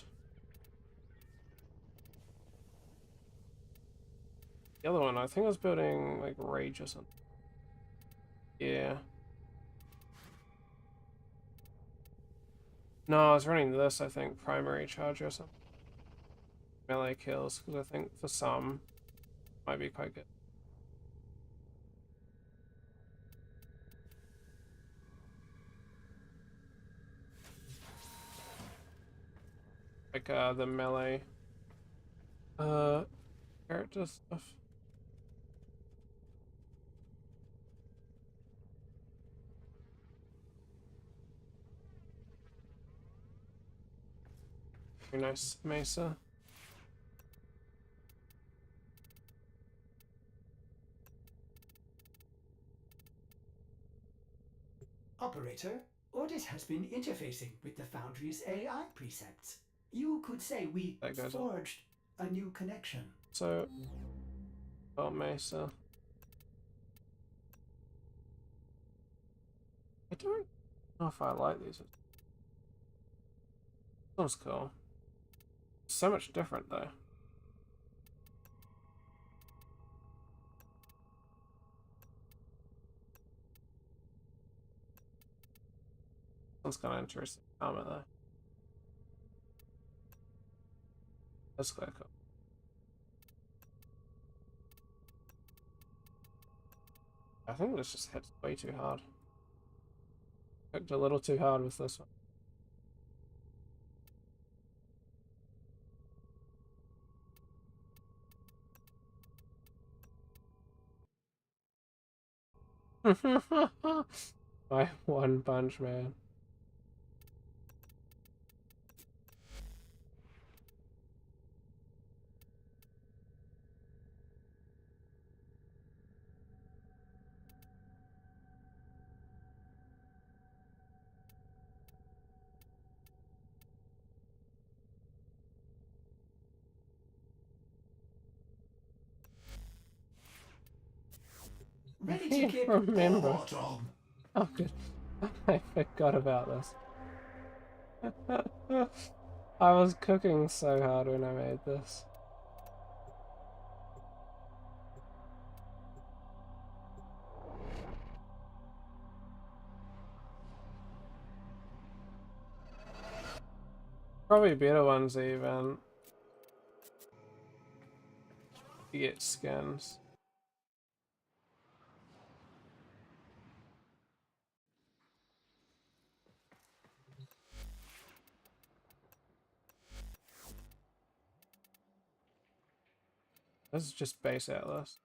The other one, I think I was building like Rage or something. Yeah. No, I was running this, I think, primary charge or something. Melee kills, because I think for some, might be quite good. Like, the melee, character stuff. Very nice, Mesa. Operator, Ordis has been interfacing with the Foundry's AI precepts. You could say we That goes up. forged a new connection. So, oh, Mesa. I don't know if I like these. This one's cool. So much different though. That's kind of interesting armor though. That's quite cool. I think this just hits way too hard. Hooked a little too hard with this one. My One Punch Man. Ready to can't give remember. autumn. Oh, good. I forgot about this. I was cooking so hard when I made this. Probably better ones even. You get skins. This is just base Atlas.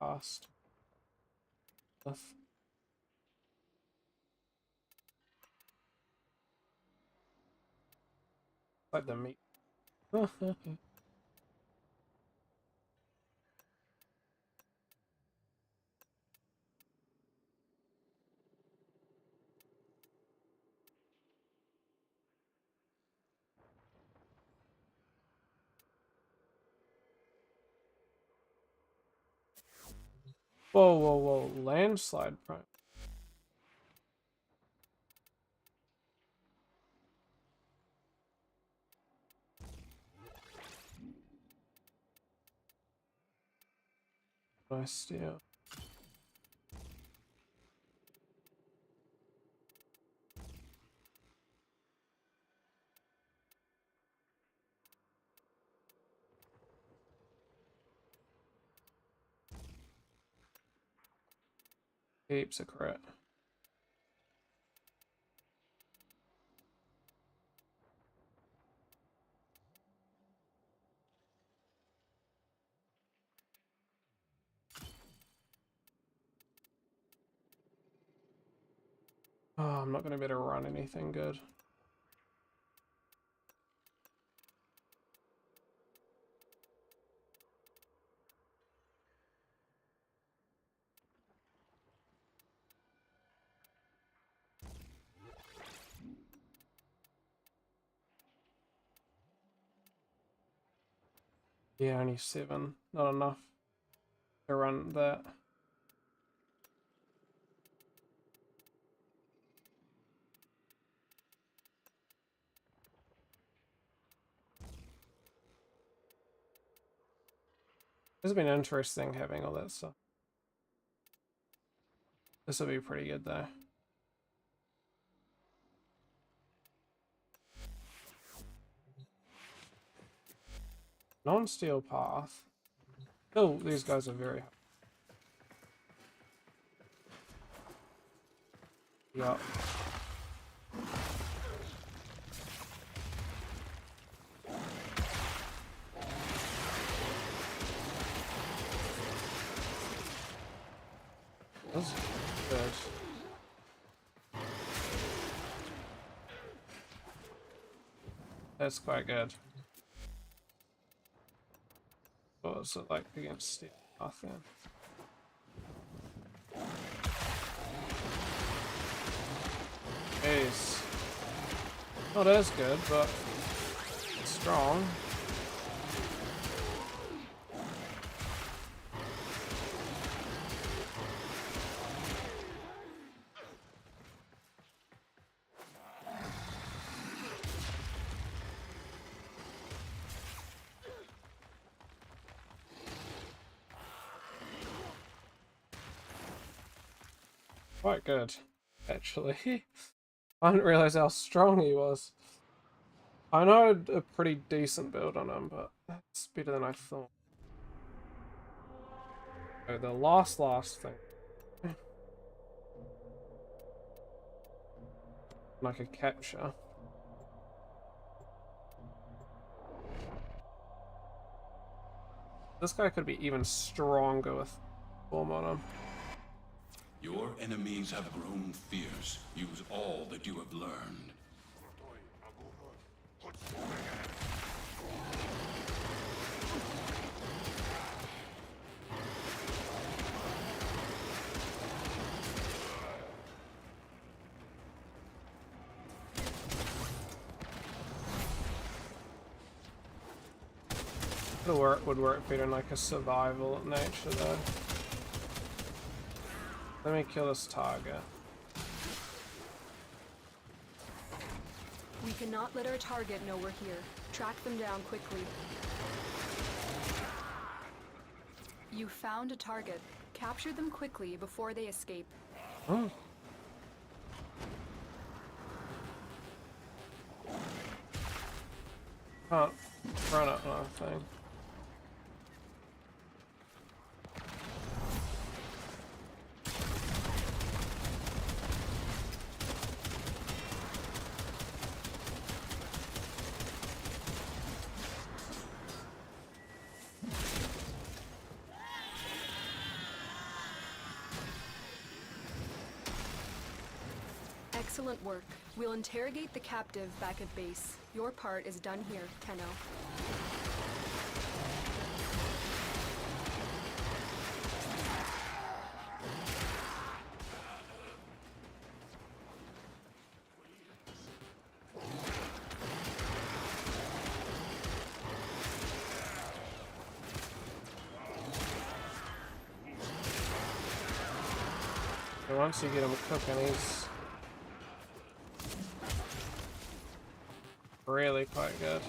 Cost. Like the meat. Whoa, whoa, whoa. Landslide prime. Nice steal. Heaps of crit. Oh, I'm not gonna be able to run anything good. Yeah, only 7. Not enough to run that. It's been interesting having all that stuff. This will be pretty good though. Non-steel path. Oh, these guys are very... Yup. That's good. That's quite good. What was it like against steel path then? Jeez. Not as good, but strong. Quite good, actually. I didn't realize how strong he was. I know I had a pretty decent build on him, but that's better than I thought. Oh, the last thing. Like a capture. This guy could be even stronger with form on him. Your enemies have grown fierce. Use all that you have learned. The work would work better in like a survival nature though. Let me kill this target. We cannot let our target know we're here. Track them down quickly. You found a target. Capture them quickly before they escape. Oh. Can't run up nothing. Excellent work. We'll interrogate the captive back at base. Your part is done here, Tenno. So once you get him cooking, he's really quite good.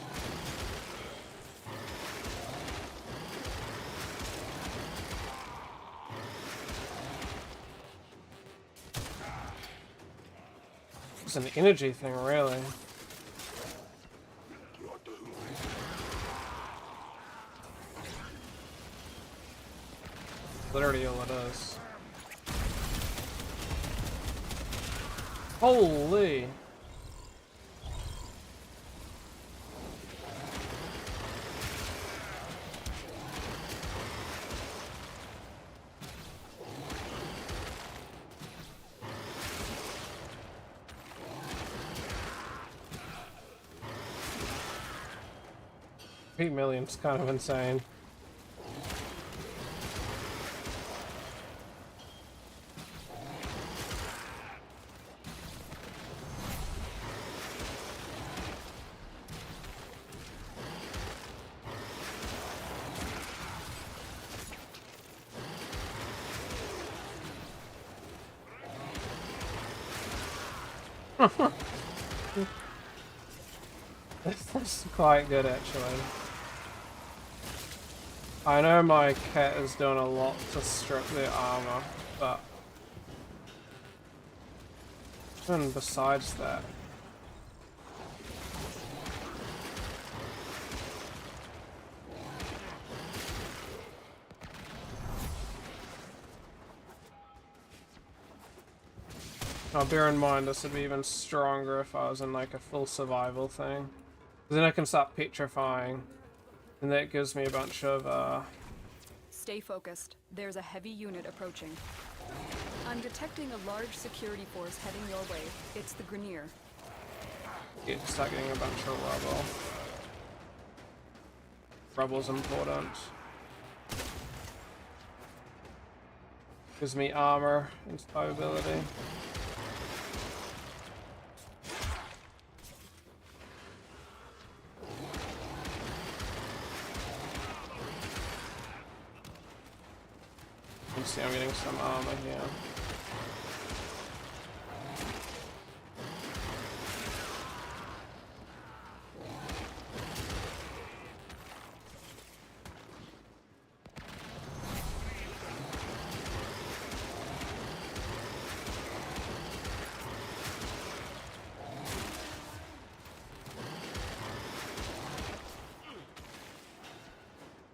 It's an energy thing, really. Literally all it is. Holy! $8 million's kind of insane. That's quite good, actually. I know my cat is doing a lot to strip their armor, but even besides that, now bear in mind this would be even stronger if I was in like a full survival thing. 'Cause then I can start petrifying, and that gives me a bunch of Stay focused. There's a heavy unit approaching. I'm detecting a large security force heading your way. It's the Grineer. start getting a bunch of rubble. Rubble's important. Gives me armor and survivability. You see I'm getting some armor here.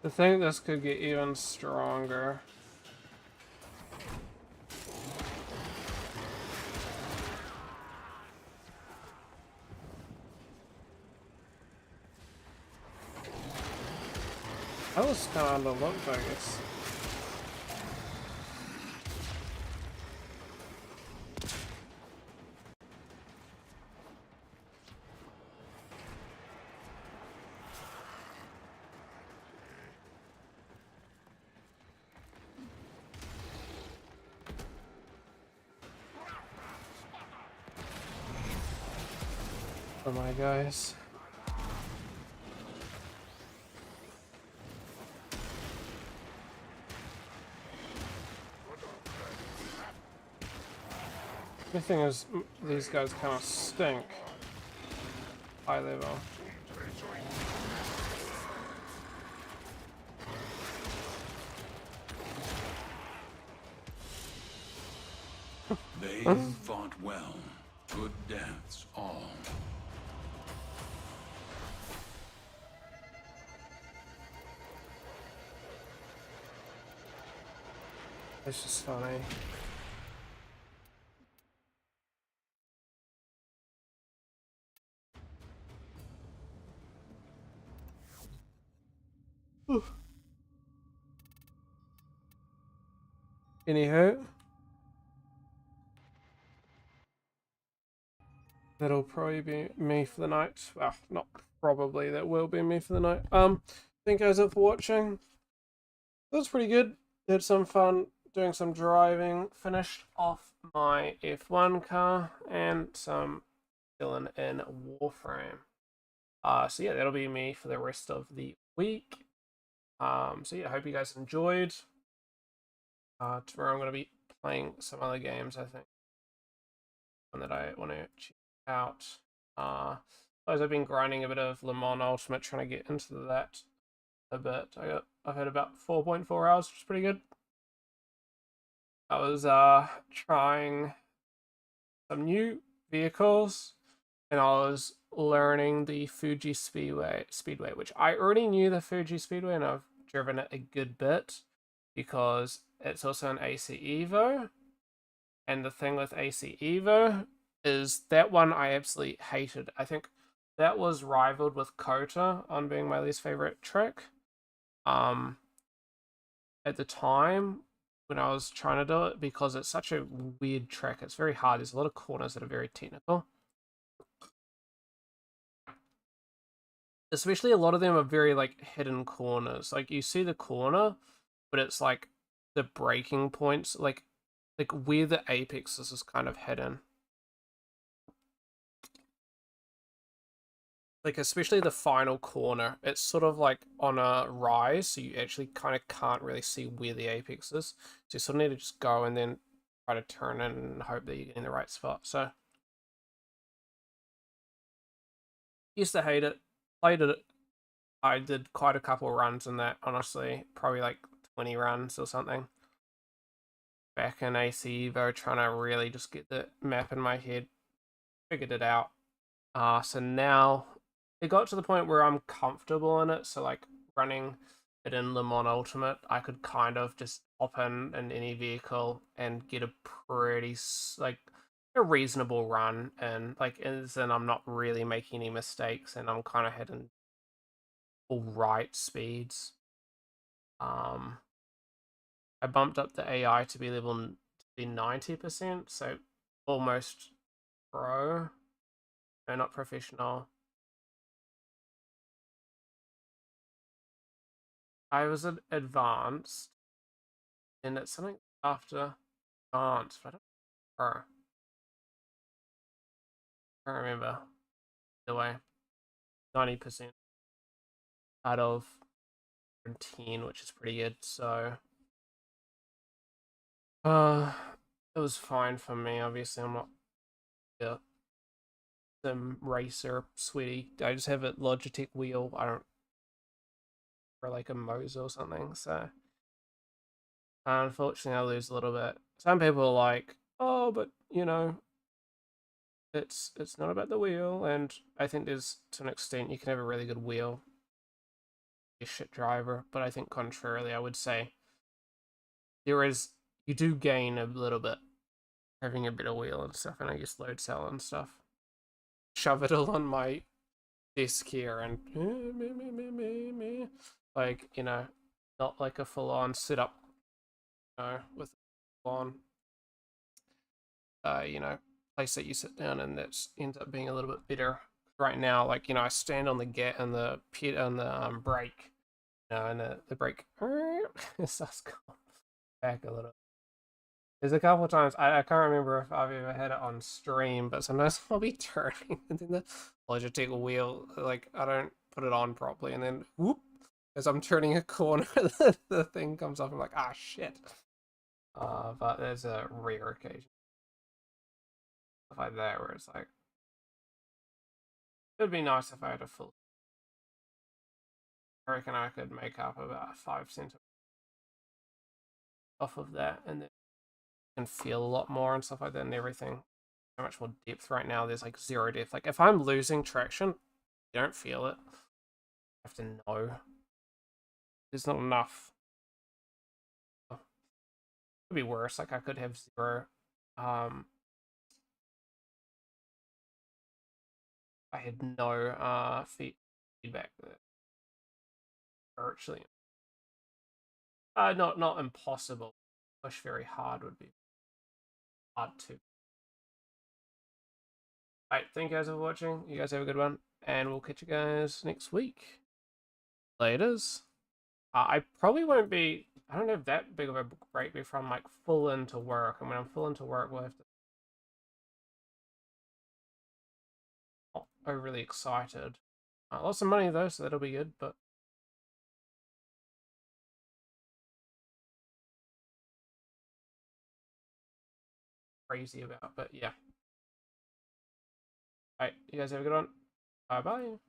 I think this could get even stronger. That was kind of looked, I guess. Oh my guys. The thing is, these guys kind of stink. High level. They fought well. Good deaths, all. It's just funny. Anywho, that'll probably be me for the night. Well, not probably, that will be me for the night. Thank you guys all for watching. That was pretty good. Had some fun doing some driving. Finished off my F1 car and some chilling in Warframe. So yeah, that'll be me for the rest of the week. So yeah, I hope you guys enjoyed. Tomorrow I'm going to be playing some other games, I think. One that I want to check out. I've been grinding a bit of Le Mans Ultimate, trying to get into that a bit. I've had about 4.4 hours, which is pretty good. I was trying some new vehicles, and I was learning the Fuji Speedway, which I already knew the Fuji Speedway, and I've driven it a good bit because it's also an AC Evo. And the thing with AC Evo is that one I absolutely hated. I think that was rivaled with Kota on being my least favorite track. At the time when I was trying to do it, because it's such a weird track. It's very hard. There's a lot of corners that are very technical. Especially a lot of them are very like hidden corners. Like you see the corner, but it's like the breaking points, like where the apex is kind of hidden. Like especially the final corner, it's sort of like on a rise, so you actually kind of can't really see where the apex is. So you sort of need to just go and then try to turn in and hope that you get in the right spot. So used to hate it, played it I did quite a couple runs in that, honestly. Probably like 20 runs or something. Back in AC Evo, trying to really just get the map in my head. Figured it out. So now it got to the point where I'm comfortable in it. So like running it in Le Mans Ultimate, I could kind of just hop in any vehicle and get a pretty like a reasonable run, and like as in I'm not really making any mistakes, and I'm kind of hitting all right speeds. I bumped up the AI to be 90%, so almost pro. No, not professional. I was at advanced, and it's something after advanced, but I don't remember. Either way, 90% out of 10, which is pretty good. So, it was fine for me. Obviously, I'm not sim racer sweaty. I just have a Logitech wheel. I don't for like a Moza or something. So, unfortunately, I lose a little bit. Some people are like, "Oh, but you know, it's not about the wheel," and I think there's to an extent you can have a really good wheel, be a shit driver, but I think contrarily, I would say you do gain a little bit having a better wheel and stuff, and I guess load cell and stuff. Shove it all on my desk here and like, you know, not like a full-on setup, with on you know, place that you sit down, and that ends up being a little bit better. Right now, like, you know, I stand on the brake, you know, and the brake it starts going back a little. There's a couple of times I can't remember if I've ever had it on stream, but sometimes I'll be turning and then the Logitech wheel, like, I don't put it on properly, and then whoop, as I'm turning a corner, the thing comes off. I'm like, ah, shit. But there's a rare occasion stuff like that where it's like, it'd be nice if I had a full. I reckon I could make up about 5 centimeters off of that, and then can feel a lot more and stuff like that, and everything. So much more depth. Right now there's like 0 depth. Like if I'm losing traction, you don't feel it. You have to know. There's not enough. It could be worse. Like I could have 0. I had no feedback there. Virtually. Not impossible. Push very hard would be hard to. Alright, thank you guys for watching. You guys have a good one, and we'll catch you guys next week. Laters. I probably won't be. I don't have that big of a break before I'm like full into work, and when I'm full into work, we'll have to. Not overly excited. Lots of money though, so that'll be good. But crazy about. But yeah. Alright, you guys have a good one. Bye bye.